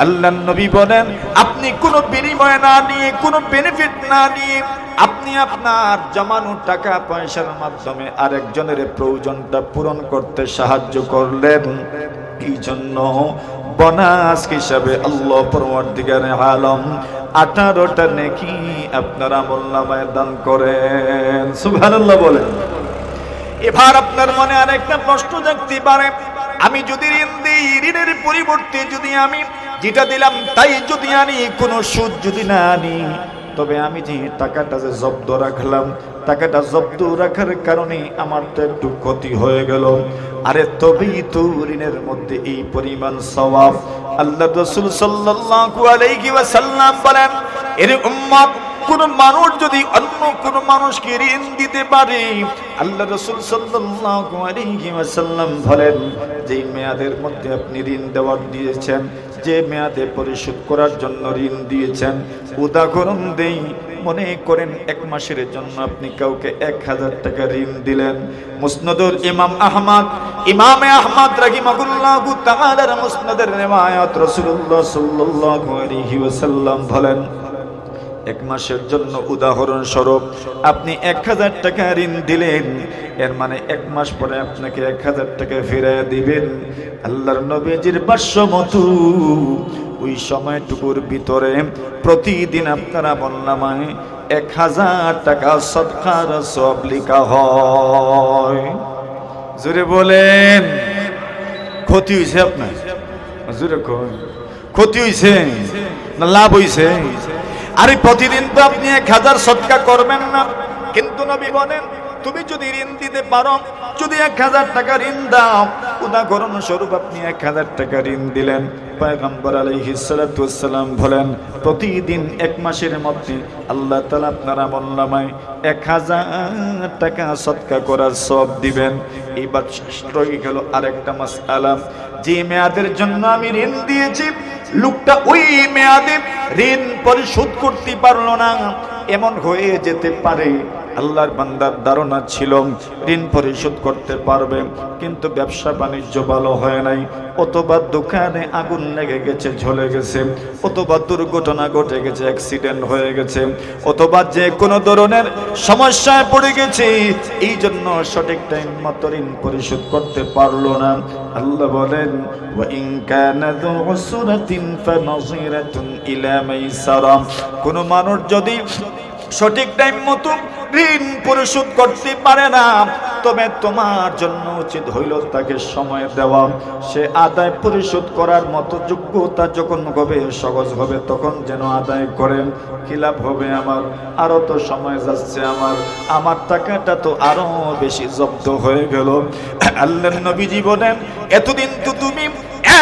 আল্লাহর নবী বলেন, আপনি কোনো বিনিময় না নিয়ে, কোনো বেনিফিট না নিয়ে আপনি আপনার জমানো টাকা পয়সার মাধ্যমে আরেকজনের প্রয়োজনটা পূরণ করতে সাহায্য করলেন। এই জন্য বোনাস হিসাবে আল্লাহ পরওয়ারদিগারে আলম 18টা নেকি আপনার আমলনামায় দান করেন। সুবহানাল্লাহ বলেন। এবার আপনার মনে আরেকটা প্রশ্ন জাগতে পারে, আমি যদি ঋণ দিই, ঋণের পরিবর্তে যদি আমি যেটা দিলাম তাই যদি আনি, কোনো সুদ যদি না আনি, তবে আমি যে টাকাটা যে জব্দ রাখলাম, টাকাটা জব্দ রাখার কারণে আমার তো একটু ক্ষতি হয়ে গেল। আরে তবেই তো ঋণের মধ্যে এই পরিমাণ সওয়াব। আল্লাহ রাসূল সাল্লাল্লাহু আলাইহি ওয়াসাল্লাম বলেন, এর উম্মত কোন মানুষ যদি অন্য কোন মানুষকে ঋণ দিতে পারে, আল্লাহ রাসূল সাল্লাল্লাহু আলাইহি ওয়াসাল্লাম বলেন, যে মেয়াদের মধ্যে আপনি ঋণ দেওয়ার দিয়েছেন, যে মেয়াদে পরিশোধ করার জন্য ঋণ দিয়েছেন, উদাহরণ দেই, মনে করেন 1 মাসের জন্য আপনি কাউকে 1000 টাকা ঋণ দিলেন। মুসনাদুল ইমামে আহমদ রাহিমাহুল্লাহু তাআলার মুসনাদের রিওয়ায়াত, রাসূলুল্লাহ সাল্লাল্লাহু আলাইহি ওয়াসাল্লাম বলেন, 1 মাসের জন্য উদাহরণ স্বরূপ আপনি 1000 টাকা ঋণ দিলেন, এর মানে 1 মাস পরে আপনাকে 1000 টাকা ফিরিয়ে দিবেন। আল্লাহর নবীজির ভাষ্য মতো ওই সময়টুকুর ভিতরে প্রতিদিন আপনারা আমলনামায় 1000 টাকা সদকার সওয়াব লেখা হয়। জোরে বলেন, ক্ষতি হইছে আপনার? জোরে কই, ক্ষতি হইছে না লাভ হইছে? আরে প্রতিদিন তো আপনি 1000 সদকা করবেন না, কিন্তু নবী বলেন, তুমি যদি ঋণ দিতে পারো, যদি 1000 টাকা ঋণ দাও, উদাহরণ স্বরূপ আপনি 1000 টাকা ঋণ দিলেন, পয়গম্বর আলাইহিস সালাতু ওয়াস সালাম বলেন, প্রতিদিন 1 মাসের মধ্যে আল্লাহ তাআলা আপনার আমলনামায় 1000 টাকা সদকা করার সওয়াব দিবেন। এইবার রয়ে গেল আরেকটা মাসআলা, যে মেয়াদের জন্য আমি ঋণ দিয়েছি, লোকটা ওই মেয়াদে ঋণ পরিশোধ করতে পারলো না। এমন হয়ে যেতে পারে আল্লাহর বান্দার ধারণা ছিল ঋণ পরিশোধ করতে পারবে, কিন্তু ব্যবসা বাণিজ্য ভালো হয় নাই, অথবা দোকানে আগুন লেগে গেছে, জ্বলে গেছে, অথবা দুর্ঘটনা ঘটে গেছে, অ্যাক্সিডেন্ট হয়ে গেছে, অথবা যে কোনো ধরনের সমস্যায় পড়ে গেছে, এই জন্য সঠিক টাইম মতো ঋণ পরিশোধ করতে পারলো না। আল্লাহ বলেন, ওয়া ইন কানা যু উসরাতিন ফানাযিরাতুন ইলা মাইসারা, কোন মানুষ যদি সঠিক টাইম মতো ঋণ পরিশোধ করতে পারে না, তবে তোমার জন্য উচিত হইল তাকে সময় দেওয়া। সে আদায় পরিশোধ করার মতো যোগ্যতা যখন হবে, সহজ হবে, তখন যেন আদায় করেন। কি লাভ হবে আমার? আরো তো সময় যাচ্ছে, আমার টাকাটা তো আরো বেশি জব্দ হয়ে গেল। আল্লাহর নবীজি বলেন, এতদিন তো তুমি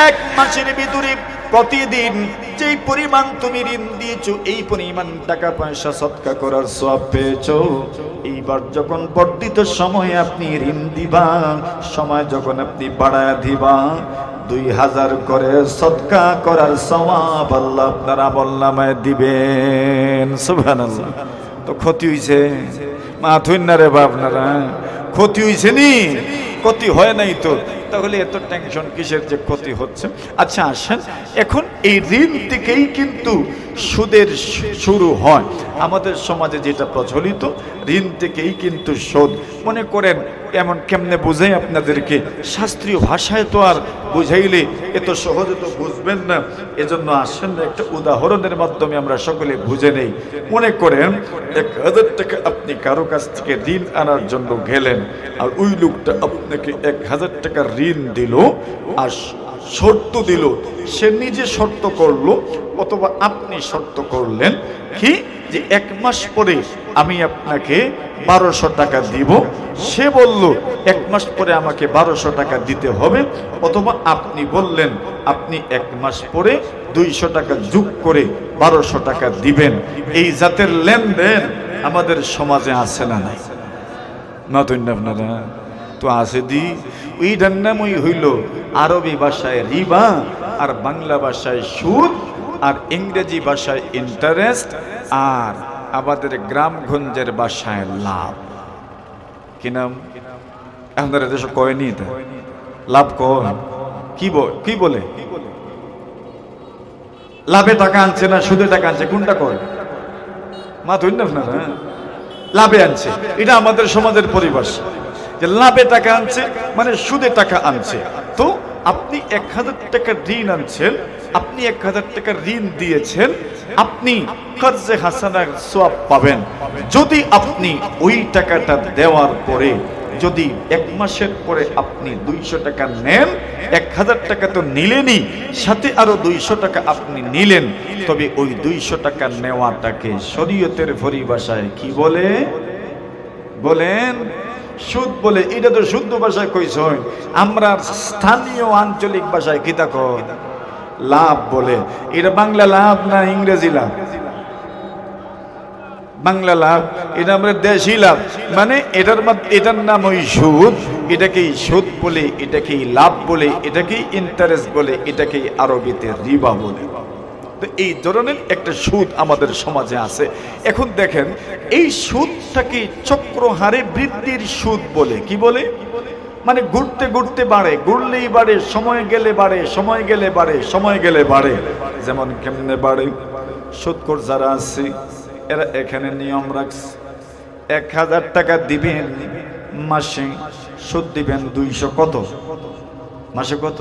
1 মাসের ভিতরে প্রতিদিন যেই পরিমাণ তুমি ঋণ দিয়েছো, এই পরিমাণ টাকা পয়সা সদকা করার সওয়াব পেয়েছো। এইবার যখন বর্ধিত সময়ে আপনি ঋণ দিবা, সময় যখন আপনি বাড়ায় দিবা, 2000 করে সদকা করার সওয়াব আল্লাহ আপনার আমলনামায় দিবেন। সুবহানাল্লাহ। তো ক্ষতি হইছে মাথুন না রে আপনারা? ক্ষতি হইছে নি? ক্ষতি হয় নাই তো, তাহলে এত টেনশন কিসের যে ক্ষতি হচ্ছে? আচ্ছা আসেন, এখন এই ঋণ থেকেই কিন্তু সুদের শুরু হয়। আমাদের সমাজে যেটা প্রচলিত, ঋণ থেকেই কিন্তু সুদ। মনে করেন এমন কেমনে বুঝাই আপনাদেরকে, শাস্ত্রীয় ভাষায় তো আর বুঝাইলে এত সহজে তো বুঝবেন না। এজন্য আসেন একটা উদাহরণের মাধ্যমে আমরা সকলে বুঝে নেই। মনে করেন 1000 টাকা আপনি কারো কাছ থেকে ঋণ আনার জন্য গেলেন, আর ওই লোকটা আপনাকে 1000 টাকা ঋণ দিল, আর শর্ত দিল, সে নিজে শর্ত করলো অথবা আপনি শর্ত করলেন কি, যে 1 মাস পরে আমি আপনাকে 1200 টাকা দিব। সে বলল 1 মাস পরে আমাকে 1200 টাকা দিতে হবে, অথবা আপনি বললেন আপনি 1 মাস পরে 200 টাকা যোগ করে 1200 টাকা দিবেন। এই জাতের লেনদেন আমাদের সমাজে আছে না নাই? নতুন আপনারা তো আছে দি ওইটার নামই হইল আরবি ভাষায় রিবা, আর বাংলা ভাষায় সুদ, আর ইংরেজি ভাষায় ইন্টারেস্ট, আর আমাদের গ্রামগঞ্জের ভাষায় লাভ। কি নাম? আপনারা দেশ কয়নি লাভ কয় কি বলে? লাভে টাকা আনছে না সুদে টাকা আনছে, কোনটা কয়? মা ধরেন না আপনারা, লাভে আনছে। এটা আমাদের সমাজের পরিবেশ যে লাভে টাকা আনছে মানে সুদে টাকা আনছে। তো আপনি 1000 টাকা ঋণ আনছেন, আপনি 1000 টাকা ঋণ দিয়েছেন, আপনি কর্জে হাসানার সওয়াব পাবেন যদি আপনি ওই টাকাটা দেওয়ার পরে যদি 1 মাসের পরে আপনি 200 টাকা নেন, 1000 টাকা তো নিলেনই, সাথে আরো 200 টাকা আপনি নিলেন, তবে ওই 200 টাকা নেওয়াটাকে শরীয়তের পরিভাষায় কি বলে? বলেন সুদ বলে। এটা তো শুদ্ধ ভাষায় কইছ, আমরা স্থানীয় আঞ্চলিক ভাষায় কি তা কয়? লাভ বলে। এটা বাংলা লাভ না ইংরেজি লাভ? বাংলা লাভ, এটা আমরা দেশি লাভ। মানে এটার নাম ওই সুদ, এটাকেই সুদ বলে, এটাকেই লাভ বলে, এটাকেই ইন্টারেস্ট বলে, এটাকেই আরবিতে রিবা বলে। তো এই ধরনের একটা সুদ আমাদের সমাজে আছে। এখন দেখেন এই সুদটাকে চক্রহারে বৃদ্ধির সুদ বলে। কি বলে? মানে ঘুরতে ঘুরতে বাড়ে, ঘুরলেই বাড়ে, সময় গেলে বাড়ে, সময় গেলে বাড়ে, সময় গেলে বাড়ে। যেমন কেমনে বাড়ে? সুদখোর যারা আছে এরা এখানে নিয়ম রাখছে, 1000 টাকা দিবেন, মাসে সুদ দিবেন 200। কত মাসে? কত?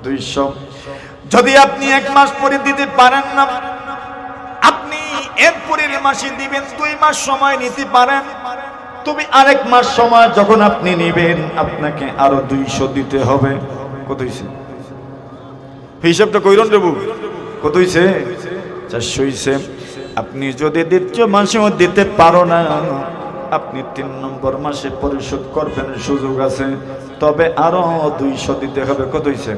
200। যদি আপনি 1 মাস পরে দিতে পারেন না, আপনি এরপরের মাসে দিবেন, 2 মাস সময় নিতে পারেন, তবে আরেক মাস সময় যখন আপনি নেবেন আপনাকে আরো 200 দিতে হবে। কত হইছে? হিসাবটা কইরন দেবো। কত হইছে? 400 হইছে। আপনি যদি 2য় মাসেও দিতে পারো না, আপনি 3 নম্বর মাসে পরিশোধ করবেন, সুযোগ আছে, তবে আরো 200 দিতে হবে। কত হইছে?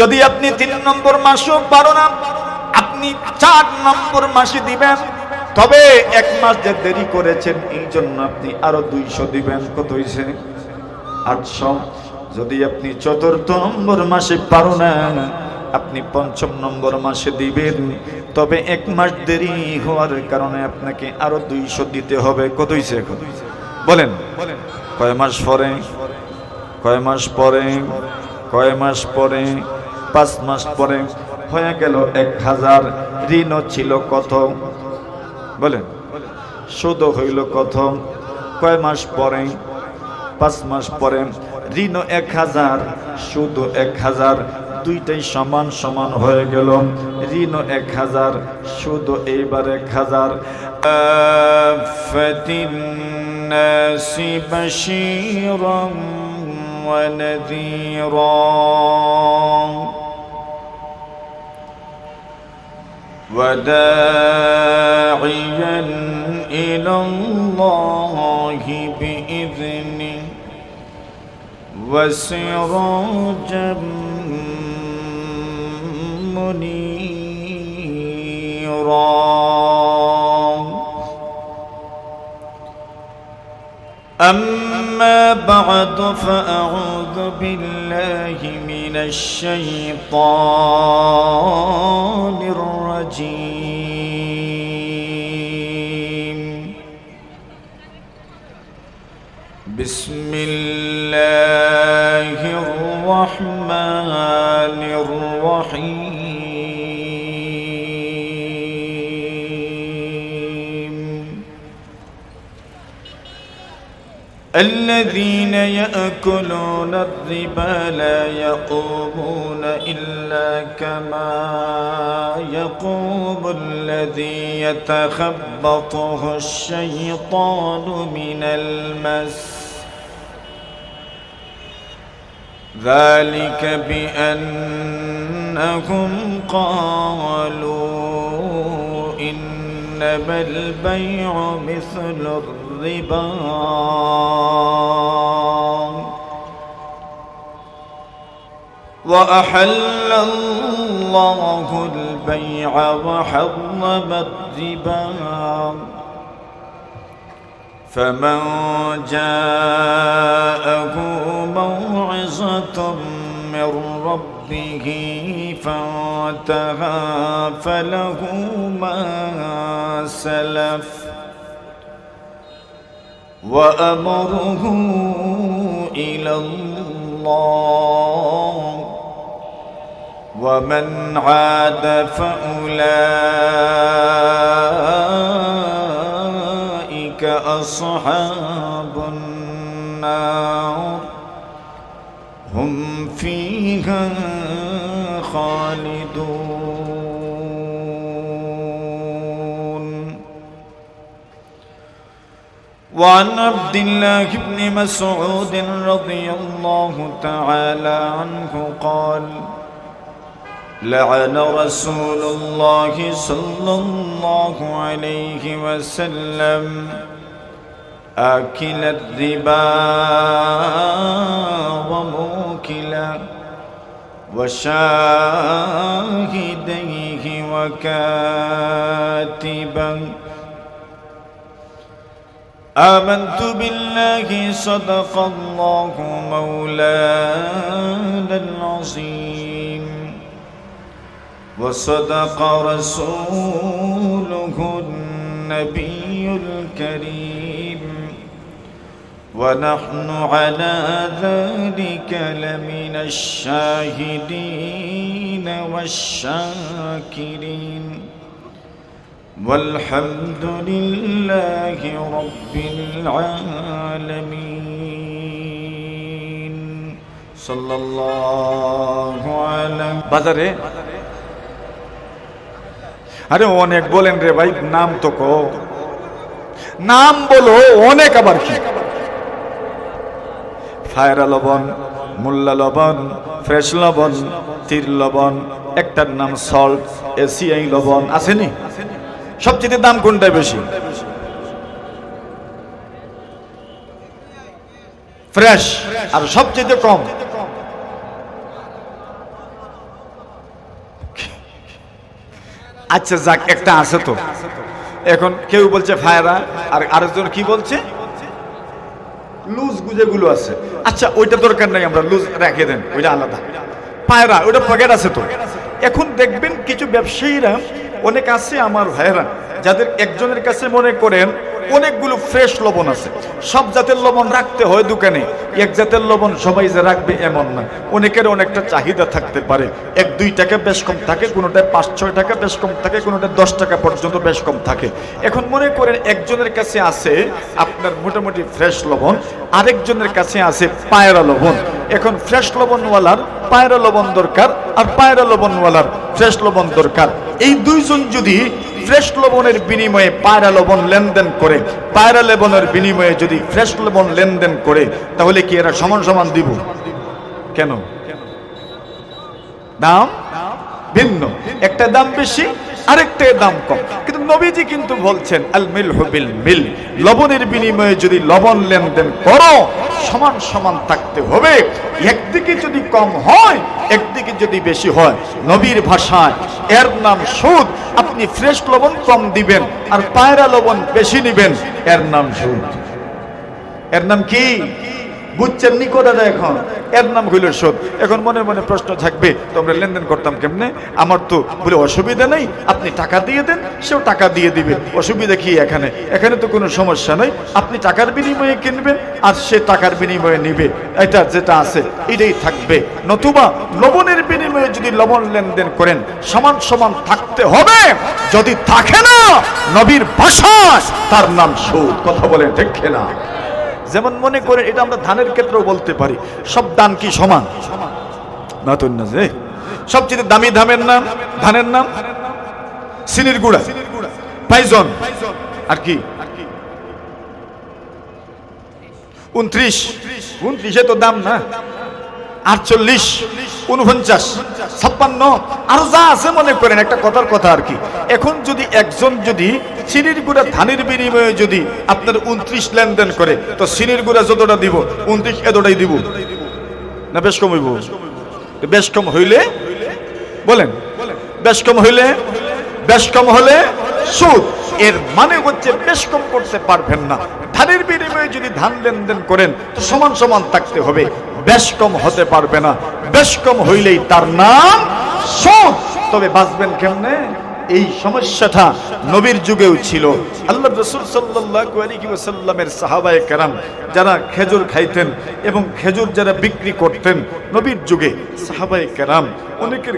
যদি আপনি 3 নম্বর মাসেও পারো না, আপনি 4 নম্বর মাসে দিবেন, তবে 1 মাস যে দেরি করেছেন এই জন্য আপনি আরো 200 দিবেন। কত হইছে? 800। যদি আপনি 4র্থ নম্বর মাসে পারো না, আপনি 5ম নম্বর মাসে দিবেন, তবে 1 মাস দেরি হওয়ার কারণে আপনাকে আরো 200 দিতে হবে। কত হইছে? বলেন কয় মাস পরে? কয় মাস পরে? কয় মাস পরে? 5 মাস পরে হয়ে গেল 1000। ঋণও ছিল কত? বলেন সুদ হইল কত? কয় মাস পরে? 5 মাস পরে। ঋণও 1000, সুদ 1000, দুইটাই সমান সমান হয়ে গেল। ঋণও 1000, সুদ এইবার 1000। ফাতিন্নাসি বাশীরাম ওয়া নাযীরা وداعيا إلى الله بإذنه وسراجا منيرا. أما بعد فأعوذ بالله من الشيطان الرجيم. بسم الله الرحمن الرحيم. الذين يأكلون الربا لا يقومون إلا كما يقوم الذي يتخبطه الشيطان من المس. ذلك بأنهم قالوا إنما البيع مثل الربا وأحل الله البيع وحرم الربا فمن جاءه موعظة من ربه فانتهى فله ما سلف وأمره إلى الله ومن عاد فأولئك أصحاب النار هم فيها خالدون. وعن عبد الله بن مسعود رضي الله تعالى عنه قال: لعن رسول الله صلى الله عليه وسلم آكل الربا وموكله وشاهديه وكاتبه. آمنت بالله صدق الله مولانا العظيم وصدق رسوله النبي الكريم ونحن على ذلك لمن الشاهدين والشاكرين والحمد لله رب العالمين. صلى الله عليه বাজারে আরে অনেক বলেন রে ভাই, নাম তো কো, নাম বলো অনেক, আবার কি ফায়রা লবণ, মোল্লা লবণ, ফ্রেশ লবণ, তীর লবণ, একটার নাম সল্ট, এসিআই লবণ, আসেনি? সবচেয়ে দাম কোনটাই বেশি? ফ্রেশ। আর সবচেয়ে কম আচ্ছা যাক, একটা আছে তো। এখন কেউ বলছে ফায়রা, আর আরেকজন কি বলছে লুজ গুজেগুলো আছে। আচ্ছা ওইটা দরকার নাই, আমরা লুজ রেখে দেন, ওইটা আলাদা। পায়রা ওইটা পকেট আছে তো। এখন দেখবেন কিছু ব্যবসায়ীরা অনেক আছে আমার ভাইয়েরা, যাদের একজনের কাছে মনে করেন অনেকগুলো ফ্রেশ লবণ আছে, সব জাতের লবণ রাখতে হয় দোকানে। এক জাতের লবণ সবাই যে রাখবে এমন না, অনেকের অনেকটা চাহিদা থাকতে পারে। 1-2 টাকা বেশ কম থাকে, কোনোটায় 5-6 টাকা বেশ কম থাকে, কোনোটায় 10 টাকা পর্যন্ত বেশ কম থাকে। এখন মনে করেন একজনের কাছে আছে আপনার মোটামুটি ফ্রেশ লবণ, আরেকজনের কাছে আছে পায়রা লবণ। এখন ফ্রেশ লবণওয়ালার পায়রা লবণ দরকার, আর পায়রা লবণওয়ালার ফ্রেশ লবণ দরকার। এই দুইজন যদি ফ্রেশ লবণের বিনিময়ে পায়রা লবণ লেনদেন করে, পায়রা লবণের বিনিময়ে যদি ফ্রেশ লবণ লেনদেন করে, তাহলে কি এরা সমান সমান দিব? কেন? দাম ভিন্ন, একটা দাম বেশি, আরেকটা দাম কম। কিন্তু নবীজি কিন্তু বলছেন আল মিলহু বিল মিল, লবণের বিনিময়ে যদি লবণ লেনদেন করো সমান সমান থাকতে হবে। একদিকে যদি কম হয়, একদিকে যদি বেশি হয়, নবীর ভাষায় এর নাম সুদ। আপনি ফ্রেশ লবণ কম দিবেন আর পায়রা লবণ বেশি নিবেন, এর নাম সুদ। এর নাম কি বুঝছেন নি? কোথা যায় এখন? এর নাম হইল সুদ। এখন মনে মনে প্রশ্ন থাকবে, তোমরা লেনদেন করতাম কেমনে? আমার তো বলে অসুবিধা নেই, আপনি টাকা দিয়ে দেন, সেও টাকা দিয়ে দিবে, অসুবিধা কি এখানে? এখানে তো কোনো সমস্যা নয়। আপনি টাকার বিনিময়ে কিনবেন আর সে টাকার বিনিময়ে নিবে, এটা যেটা আছে এটাই থাকবে। নতুবা লবণের বিনিময়ে যদি লবণ লেনদেন করেন সমান সমান থাকতে হবে। যদি থাকে না, নবীর ভাষায় তার নাম সুদ। কথা বলেন ঠিক না? যেমন মনে করেন, এটা আমরা ধানের ক্ষেত্রেও বলতে পারি, সব ধান কি সমান? না তো না, যে সবচেয়ে দামি ধানের নাম সিনির গুড়া, পাইজন, আর কি 29 তো দাম না, 48, 49, 56, আরো যা আছে মনে করেন, একটা কথার কথা আর কি। এখন যদি একজন যদি চিনির গুঁড়া ধানের বিনিময়ে যদি আপনার 29 লেনদেন করে, তো চিনির গুঁড়া যতটা দিব 29 এতটাই দিব না? বেশ কম হইব? বেশ কম হইলে বলেন, বেশ কম হলে সুদ। এর মানে হচ্ছে বেশ কম করতে পারবেন না, ধানের বিনিময়ে যদি ধান লেনদেন করেন তো সমান সমান থাকতে হবে, বেশ কম হতে পারবে না। বেশ কম হইলেই তার নাম সুদ। তবে বাঁচবেন কেমনে? এই সমস্যাটা নবীর যুগেও ছিল। আল্লাহ রাসূল সাল্লাল্লাহু আলাইহি ওয়াসাল্লামের সাহাবায়ে কেরাম যারা খেজুর খাইতেন এবং খেজুর যারা বিক্রি করতেন, নবীর যুগে সাহাবায়ে কেরাম অনেকের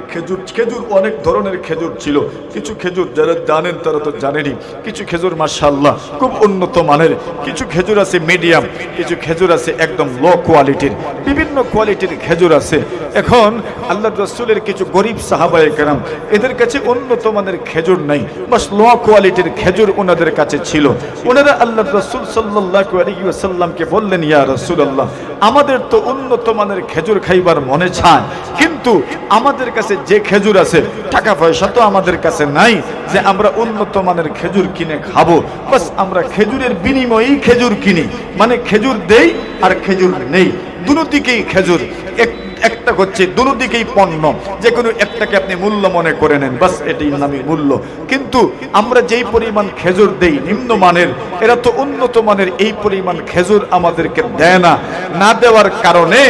খেজুর অনেক ধরনের খেজুর ছিল। কিছু খেজুর যারা জানেন তারা তো জানেনই, কিছু খেজুর মাশাআল্লাহ খুব উন্নত মানের, কিছু খেজুর আছে মিডিয়াম, কিছু খেজুর আছে একদম লো কোয়ালিটির, বিভিন্ন কোয়ালিটির খেজুর আছে। এখন আল্লাহ রাসূলের কিছু গরিব সাহাবায়ে কেরাম, এদের কাছে উন্নত মানের খেজুর নাই, বাস লো কোয়ালিটির খেজুর ওনাদের কাছে ছিল। ওনারা আল্লাহ রাসূল সাল্লাল্লাহু আলাইহি ওয়াসাল্লামকে বললেন, ইয়া রাসূলুল্লাহ, আমাদের তো উন্নত মানের খেজুর খাইবার মনে চায়, কিন্তু আমাদের কাছে যে খেজুর আছে টাকা পয়সা তো আমাদের কাছে নাই যে আমরা উন্নত মানের খেজুর কিনে খাবো। বাস আমরা খেজুরের বিনিময়েই খেজুর কিনি, মানে খেজুর দেই আর খেজুর নেই, দুটো দিকেই খেজুর। একটা হচ্ছে দুটো দিকেই পণ্য, যে কোনো একটাকে আপনি মূল্য মনে করে নেন, বাস এটাই নামই মূল্য। কিন্তু আমরা যেই পরিমাণ খেজুর দেই নিম্নমানের, এরা তো উন্নত মানের এই পরিমাণ খেজুর আমাদেরকে দেয় না। না দেওয়ার কারণে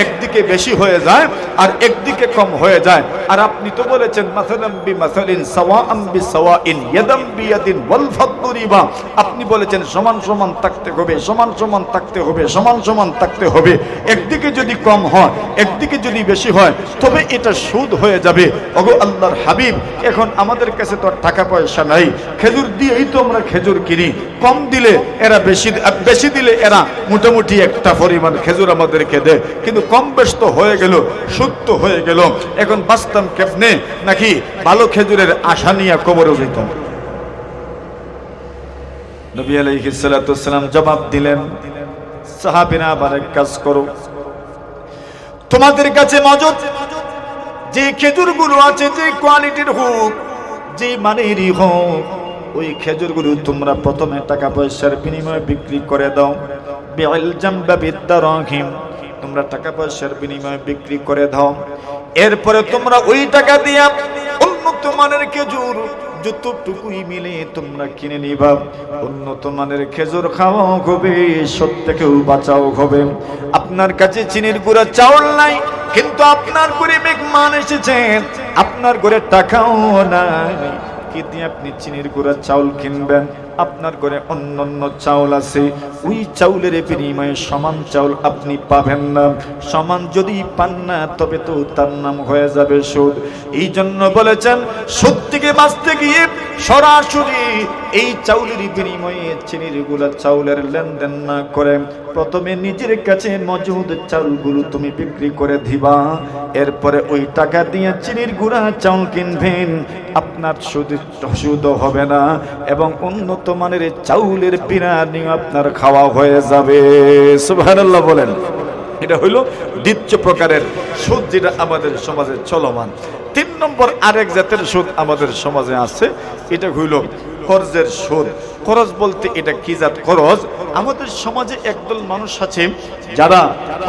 একদিকে বেশি হয়ে যায় আর একদিকে কম হয়ে যায়। আর আপনি তো বলেছেন মাসালাম বিমাসালিন সাওয়াআন বিসাওয়াইন ইয়াদাম বিয়াদিন ওয়াল ফাদলু রিবা, আপনি বলেছেন সমান সমান থাকতে হবে, সমান সমান থাকতে হবে, সমান সমান থাকতে হবে। একদিকে যদি কম হয় একদিকে যদি বেশি হয় তবে এটা সুদ হয়ে যাবে। ওগো আল্লাহর হাবিব, এখন আমাদের কাছে তো টাকা পয়সা নাই, খেজুর দিয়েই তো আমরা খেজুর কিনি, কম দিলে এরা বেশি দিলে এরা মোটামুটি একটা পরিমাণ খেজুর আমাদেরকে দেয়, কিন্তু কম বেশ তো হয়ে গেল, সুদ তো হয়ে গেল। এখন বাঁচতাম কেমনে? নাকি ভালো খেজুরের আশা নিয়ে কবরে যেতাম? নবী আলাইহিস সালাতু ওয়াস সালাম জবাব দিলেন, সাহাবীরা আবার এক কাজ করো, তোমাদের কাছে মজুদ যে খেজুরগুলো আছে, যে কোয়ালিটির হোক, যে মানেরই হোক, ওই খেজুরগুলো তোমরা প্রথমে টাকা পয়সার বিনিময়ে বিক্রি করে দাও। বিল জামবা বিদ্দারাহিম, তোমরা টাকা পয়সার বিনিময়ে বিক্রি করে দাও। এরপরে তোমরা ওই টাকা দিয়া উন্নত মানের খেজুর যতটুকুই মিলে তোমরা কিনে নিবা। উন্নত মানের খেজুর খাওয়াও হবে, সত্যকেও বাঁচাও হবে। আপনার কাছে চিনির গুঁড়া চাউল নাই, কিন্তু আপনার ঘরে মেহমান এসেছেন, আপনার ঘরে টাকাও নাই, কি দিয়ে আপনি চিনির গুঁড়া চাউল কিনবেন? আপনার ঘরে অন্যান্য চাউল আছে, ওই চাউলের বিনিময়ে সমান চাউল আপনি পাবেন না। সমান যদি পান না তবে তো তার নাম হয়ে যাবে সুদ। এই জন্য বলেছেন সুদ থেকে বাঁচতে গিয়ে সরাসরি এই চাউলের বিনিময়ে চিনির গুঁড়া চাউলের লেনদেন না করে প্রথমে নিজের কাছে মজুদ চাউলগুলো তুমি বিক্রি করে দিবা। এরপরে ওই টাকা দিয়ে চিনির গুঁড়া চাউল কিনবেন, আপনার সুদ হবে না এবং উন্নত মানের চাউলের বিরিয়ানি আপনার খাওয়া হয়ে যাবে। সুবহানাল্লাহ বলেন। এটা হইল দ্বিতীয় প্রকারের সুদ, যেটা আমাদের সমাজে চলমান। 3 নম্বর আরেক জাতের সুদ আমাদের সমাজে আছে, এটা হইল কর্জের সুদ। খরচ বলতে এটা কি জাত খরচ? আমাদের সমাজে একদল মানুষ আছে যারা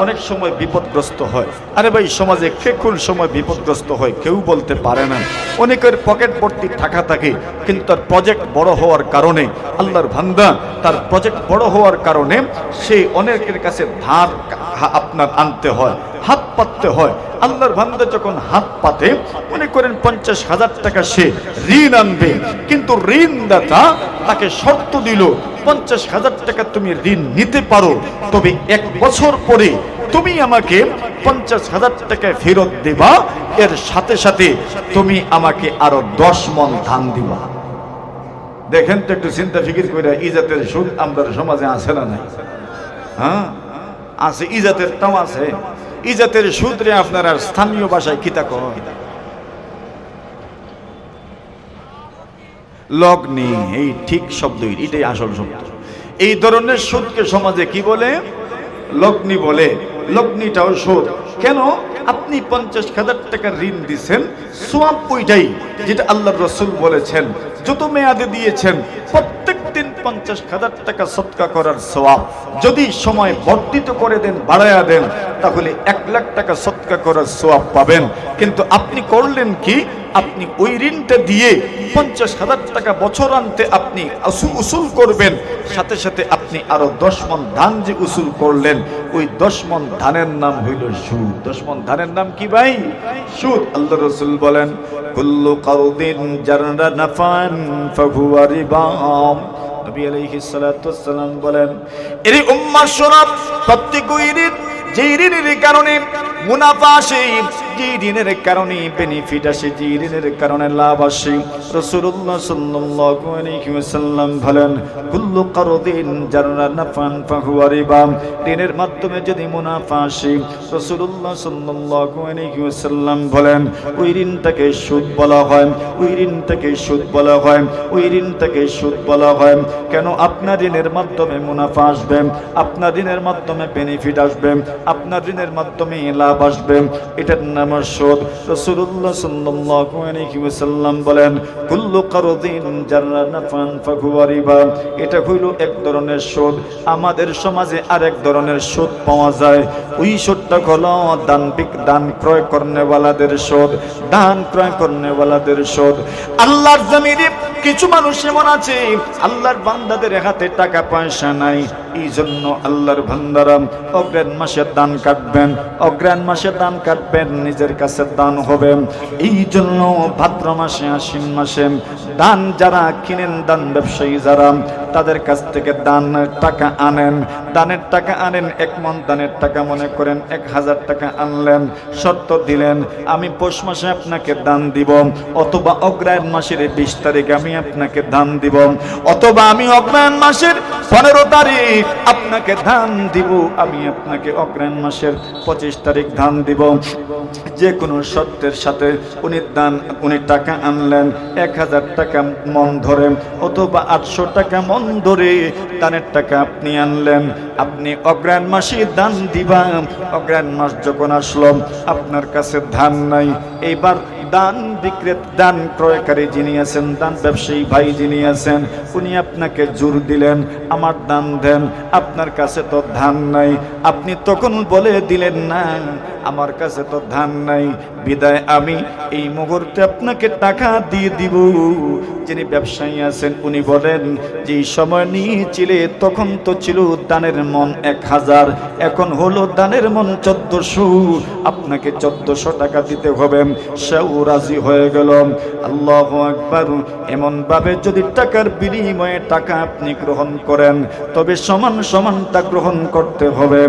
অনেক সময় বিপদগ্রস্ত হয়। আরে ভাই, সমাজে কে কোন সময় বিপদগ্রস্ত হয় কেউ বলতে পারে না। অনেকের পকেট ভর্তি টাকা থাকে, কিন্তু তার প্রজেক্ট বড় হওয়ার কারণে, আল্লাহর বান্দা, তার প্রজেক্ট বড় হওয়ার কারণে সে অনেকের কাছে ধার আপনার আনতে হয়, হাত পাততে হয়। আল্লাহর বান্দা যখন হাত পাতে, মনে করেন 50,000 টাকা সে ঋণ আনবে, কিন্তু ঋণদাতা তাকে শর্ত দিল 50,000 টাকা তুমি ঋণ নিতে পারো, তবে 1 বছর পরে তুমি আমাকে 50,000 টাকা ফেরত দেবা, এর সাথে সাথে তুমি আমাকে আরো 10 মণ ধান দিবা। দেখেন তো একটু চিন্তা ফিকির করে, ইজাতের সুদ আমাদের সমাজে আছে না নাই? হ্যাঁ আছে, ইজাতের টাও আছে। ইজাতের সুদ রে আপনার আর স্থানীয় ভাষায় কিতা কয়? লগ্নি। এই ঠিক শব্দ, এটাই আসল শব্দ। এই ধরনের সুদকে সমাজে কি বলে? লগ্নি বলে। লগ্নিটাও সুদ। কেন? আপনি 50,000 টাকা ঋণ দিচ্ছেন, সোয়াব ওইটাই যেটা আল্লাহর রাসূল বলেছেন, যত মেয়াদে দিয়েছেন প্রত্যেক দিন 50,000 টাকা সদকা করার সওয়াব। যদি সময় বর্ধিত করে দেন, বাড়ায়া দেন, তাহলে 1 লাখ টাকা সদকা করার সওয়াব পাবেন। কিন্তু আপনি করলেন কি, আপনি ওই ঋণটা দিয়ে 50,000 টাকা বছর আনতে আপনি উসুল করবেন, সাথে সাথে আপনি আরো 10 মণ ধান যে উসুল করলেন, ওই 10 মণ ধানের নাম হইল সুদ। 10 মণ ধানের নাম কি ভাই? সুদ। আল্লাহ রাসূল বলেন, কুল্লু কারদিন জাররা নাফান ফাহুয়া রিবা। নবী আলাইহিস সালাতু ওয়াস সালাম বলেন, এর উম্মাহ শোনাব, প্রত্যেক যে ঋণের কারণে মুনাফা আসে, যে ঋণের কারণে বেনিফিট আসে, যে ঋণের কারণে লাভ আসে, রাসূলুল্লাহ সাল্লাল্লাহু আলাইহি ওয়াসাল্লাম বলেন, কুল্লু কারদিন জাররা নাফান ফাহুয়া রিবা। ঋণের মাধ্যমে যদি মুনাফা আসে, রাসূলুল্লাহ সাল্লাল্লাহু আলাইহি ওয়াসাল্লাম বলেন, ওই ঋণটাকে সুদ বলা হয়, ওই ঋণটাকে সুদ বলা হয়, ওই ঋণটাকে সুদ বলা হয়। কেন? আপনার ঋণের মাধ্যমে মুনাফা আসবে, আপনার ঋণের মাধ্যমে বেনিফিট আসবে, আপনার ঋণের মাধ্যমে লাভ আসবে, এটার নাম সুদ। রাসূলুল্লাহ সাল্লাল্লাহু আলাইহি ওয়াসাল্লাম বলেন, কুল্লু কারদিন জাররা নাফান ফাহুয়া রিবা। এটা হইল এক ধরনের সুদ। আমাদের সমাজে আরেক ধরনের সুদ পাওয়া যায়। ওই সুদটা হলো দান ক্রয় করনেওয়ালাদের সুদ, দান ক্রয় করনেওয়ালাদের সুদ। আল্লাহর জমিনে কিছু মানুষ এমন আছে, আল্লাহর বান্দাদের হাতে টাকা পয়সা নাই, এই জন্য আল্লাহর বান্দারা অগ্রাণ মাসে দান কাটবেন, অগ্রাণ মাসে দান কাটবেন, নিজের কাছে দান হবে। এই জন্য ভাদ্র মাসে, আশ্বিন মাসে দান যারা কিনেন, দান ব্যবসায়ী যারা, তাদের কাছ থেকে দান টাকা আনেন, দানের টাকা আনেন। 1 মণ দানের টাকা মনে করেন 1000 টাকা আনলেন, শর্ত দিলেন, আমি পৌষ মাসে আপনাকে দান দিব, অথবা অগ্রায়ণ মাসের 20 তারিখ আমি আপনাকে দান দিব, অথবা আমি অগ্রায়ণ মাসের 15 তারিখ আপনাকে দান দিব, আমি আপনাকে অগ্রায়ণ মাসের 25 তারিখ দান দিব। যে কোনো শর্তের সাথে উনি টাকা আনলেন, 1000 টাকা মন ধরে, অথবা 800 টাকা মন ধরে দানের টাকা আপনি আনলেন, আপনি অগ্রায়ণ মাসে দান দিবাম। অগ্রায়ণ মাস যখন আসলো, আপনার কাছে ধান নাই, এইবার দান বিক্রেতা, দান ক্রয়কারী যিনি আছেন, দান ব্যবসায়ী ভাই যিনি আছেন, উনি আপনাকে জোর দিলেন, আমার দান দেন, আপনার কাছে তো ধান নাই। আপনি তখন বলে দিলেন, না আমার কাছে তো ধান নাই, বিদায় আমি এই মুহূর্তে আপনাকে টাকা দিয়ে দিব। যিনি ব্যবসায়ী আছেন উনি বলেন, যে সময় নিয়েছিলে তখন তো ছিল দানের মন 1000, এখন হলো দানের মন 1400, আপনাকে 1400 টাকা দিতে হবে। সেও রাজি হয়ে গেল। আল্লাহু আকবার। এমন ভাবে যদি টাকার বিনিময়ে টাকা আপনি গ্রহণ করেন, তবে সমান সমানটা গ্রহণ করতে হবে।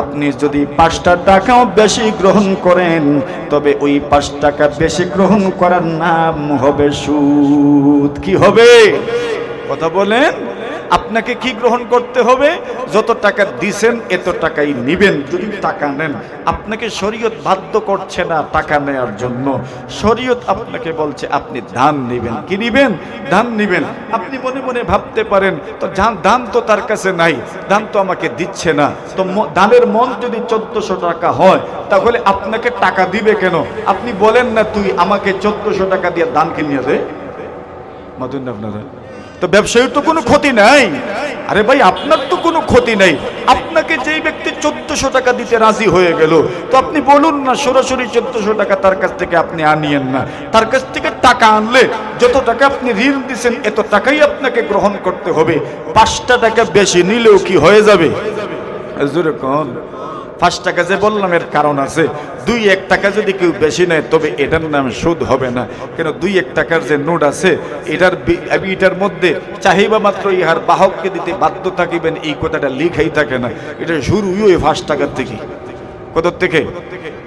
আপনি যদি 5টা টাকাও বেশি গ্রহণ করেন, তবে ওই 5 টাকা বেশি গ্রহণ করার নাম হবে সুদ। কি হবে? কথা বলেন। আপনাকে কি গ্রহণ করতে হবে? যত টাকা দিবেন এত টাকাই নিবেন। যদি টাকা নেন, আপনাকে শরীয়ত বাধ্য করছে না টাকা নেওয়ার জন্য, শরীয়ত আপনাকে বলছে আপনি দান নেবেন। কি নিবেন? দান নিবেন। আপনি মনে মনে ভাবতে পারেন, তো দান তো তার কাছে নাই, দান তো আমাকে দিচ্ছে না, তো দানের মন যদি 1400 টাকা হয়, তাহলে আপনাকে টাকা দিবে কেন? আপনি বলেন না, তুই আমাকে 1400 টাকা দিয়ে দান কিনিয়ে দে। মাতুন আপনারা তো ব্যবসায়ীর তো কোনো ক্ষতি নাই। আরে ভাই, আপনার তো কোনো ক্ষতি নাই। আপনাকে যেই ব্যক্তি 1400 টাকা দিতে রাজি হয়ে গেল, তো আপনি বলুন না সরাসরি 1400 টাকা তার কাছ থেকে আপনি আনিয়েন না। তার কাছ থেকে টাকা আনলে যত টাকা আপনি ঋণ দিয়েছেন এত টাকাই আপনাকে গ্রহণ করতে হবে। 5টা টাকা বেশি নিলেও কি হয়ে যাবে? জোরে কোন 5 টাকা যে বললাম এর কারণ আছে। 2-1 টাকা যদি কেউ বেশি নেয়, তবে এটার নাম সুদ হবে না। কেন? 2-1 টাকার যে নোট আছে, এটার মধ্যে চাহিবা মাত্র ইহার বাহককে দিতে বাধ্য থাকিবেন, এই কথাটা লিখাই থাকে না। এটা শুরুই ওই 5 টাকার থেকে। কত থেকে?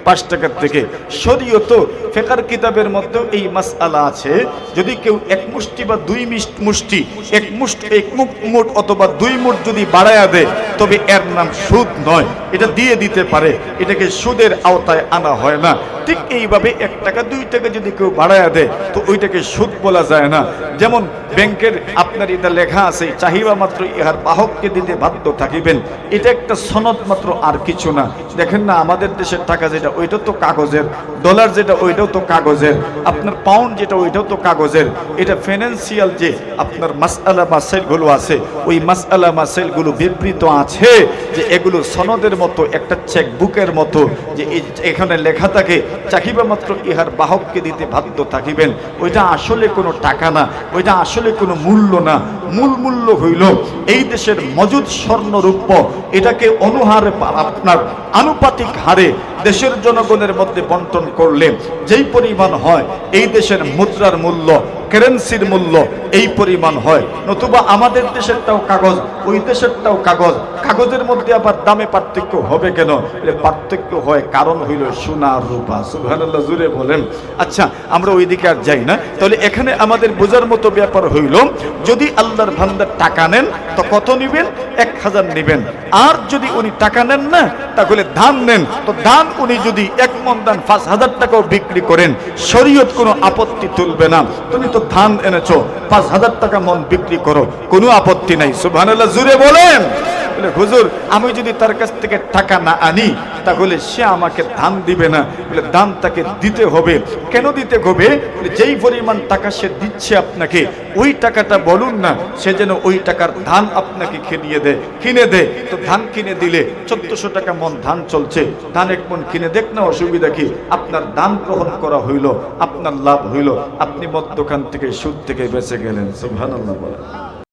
5 টাকার থেকে। শরীয়ত ফিকহের কিতাবের মধ্যে এই মাসআলা আছে, যদি কেউ 1 মুষ্টি বা 2 মুষ্টি, 1 মুঠ অথবা 2 মুঠ যদি বাড়ায়া দেয়, তবে এর নাম সুদ নয়। এটা দিয়ে দিতে পারে, এটাকে সুদের আওতায় আনা হয় না। ঠিক এইভাবে 1 টাকা 2 টাকা যদি কেউ বাড়ায়া দেয়, তো ওইটাকে সুদ বলা যায় না। যেমন ব্যাংকের আপনার এটা লেখা আছে, চাহিবা মাত্র ইহার বাহককে দিতে বাধ্য থাকিবেন, এটা একটা সনদ মাত্র, আর কিছু না। দেখেন না আমাদের দেশের টাকা যেটা ওইটা তো কাগজের, ডলার যেটা ওইটাও তো কাগজের, আপনার পাউন্ড যেটা ওইটাও তো কাগজের। এটা ফাইন্যান্সিয়াল যে আপনার মাসআলা মাসাইলগুলো আছে, ওই মাসআলা মাসাইলগুলো বিবৃত আছে যে এগুলো সনদের মতো, একটা চেক বুকের মতো, যে এখানে লেখা থাকে চাহিবা মাত্র ইহার বাহককে দিতে বাধ্য থাকিবেন। ওইটা আসলে কোনো টাকা না, ওইটা আসলে কোনো মূল্য না। মূল মূল্য হইল এই দেশের মজুদ স্বর্ণরূপ্য, এটাকে অনুহারে আপনার আনুপাতিক হারে দেশের জনগণের মধ্যে বন্টন করলে যেই পরিমাণ হয় এই দেশের মুদ্রার মূল্য, কারেন্সির মূল্য এই পরিমাণ হয়। নতুবা আমাদের দেশেরটাও কাগজ, ওই দেশেরটাও কাগজ, কাগজের মধ্যে আবার দামে পার্থক্য হবে কেন? পার্থক্য হয় কারণ হইল সোনা আর রূপা। সুবহানাল্লাহ, জুড়ে বলেন। আচ্ছা, আমরা ওই দিকে আর যাই না। তাহলে এখানে আমাদের বোঝার মতো ব্যাপার হইল, যদি আল্লাহর বান্দার টাকা নেন তো কত নিবেন? 1000 নিবেন। আর যদি উনি টাকা নেন না, তাহলে ধান নেন, তো ধান উনি যদি 1 মণ ধান 5000 টাকাও বিক্রি করেন, শরীয়ত কোনো আপত্তি তুলবে না। তুমি তো ধান এনেছো, 5000 টাকা মণ বিক্রি করো, কোনো আপত্তি নাই। সুবহানাল্লাহ, জুড়ে বলেন। বলে হুজুর, আমি যদি তার কাছ থেকে টাকা না আনি তাহলে সে আমাকে ধান দিবে না। বলে দান তাকে দিতে হবে। কেন দিতে হবে? যেই পরিমাণ টাকা সে দিচ্ছে আপনাকে, ওই টাকাটা বলুন না, সে যেন ওই টাকার ধান আপনাকে কিনে দেয়। তো ধান কিনে দিলে 1400 টাকা মণ ধান চলছে, ধান 1 মণ কিনে দেখ না, অসুবিধা কি? আপনার দান গ্রহণ করা হইল, আপনার লাভ হইল, আপনি মদ দোকান থেকে সুদ থেকে বেঁচে গেলেন। সুবহানাল্লাহ বলেন।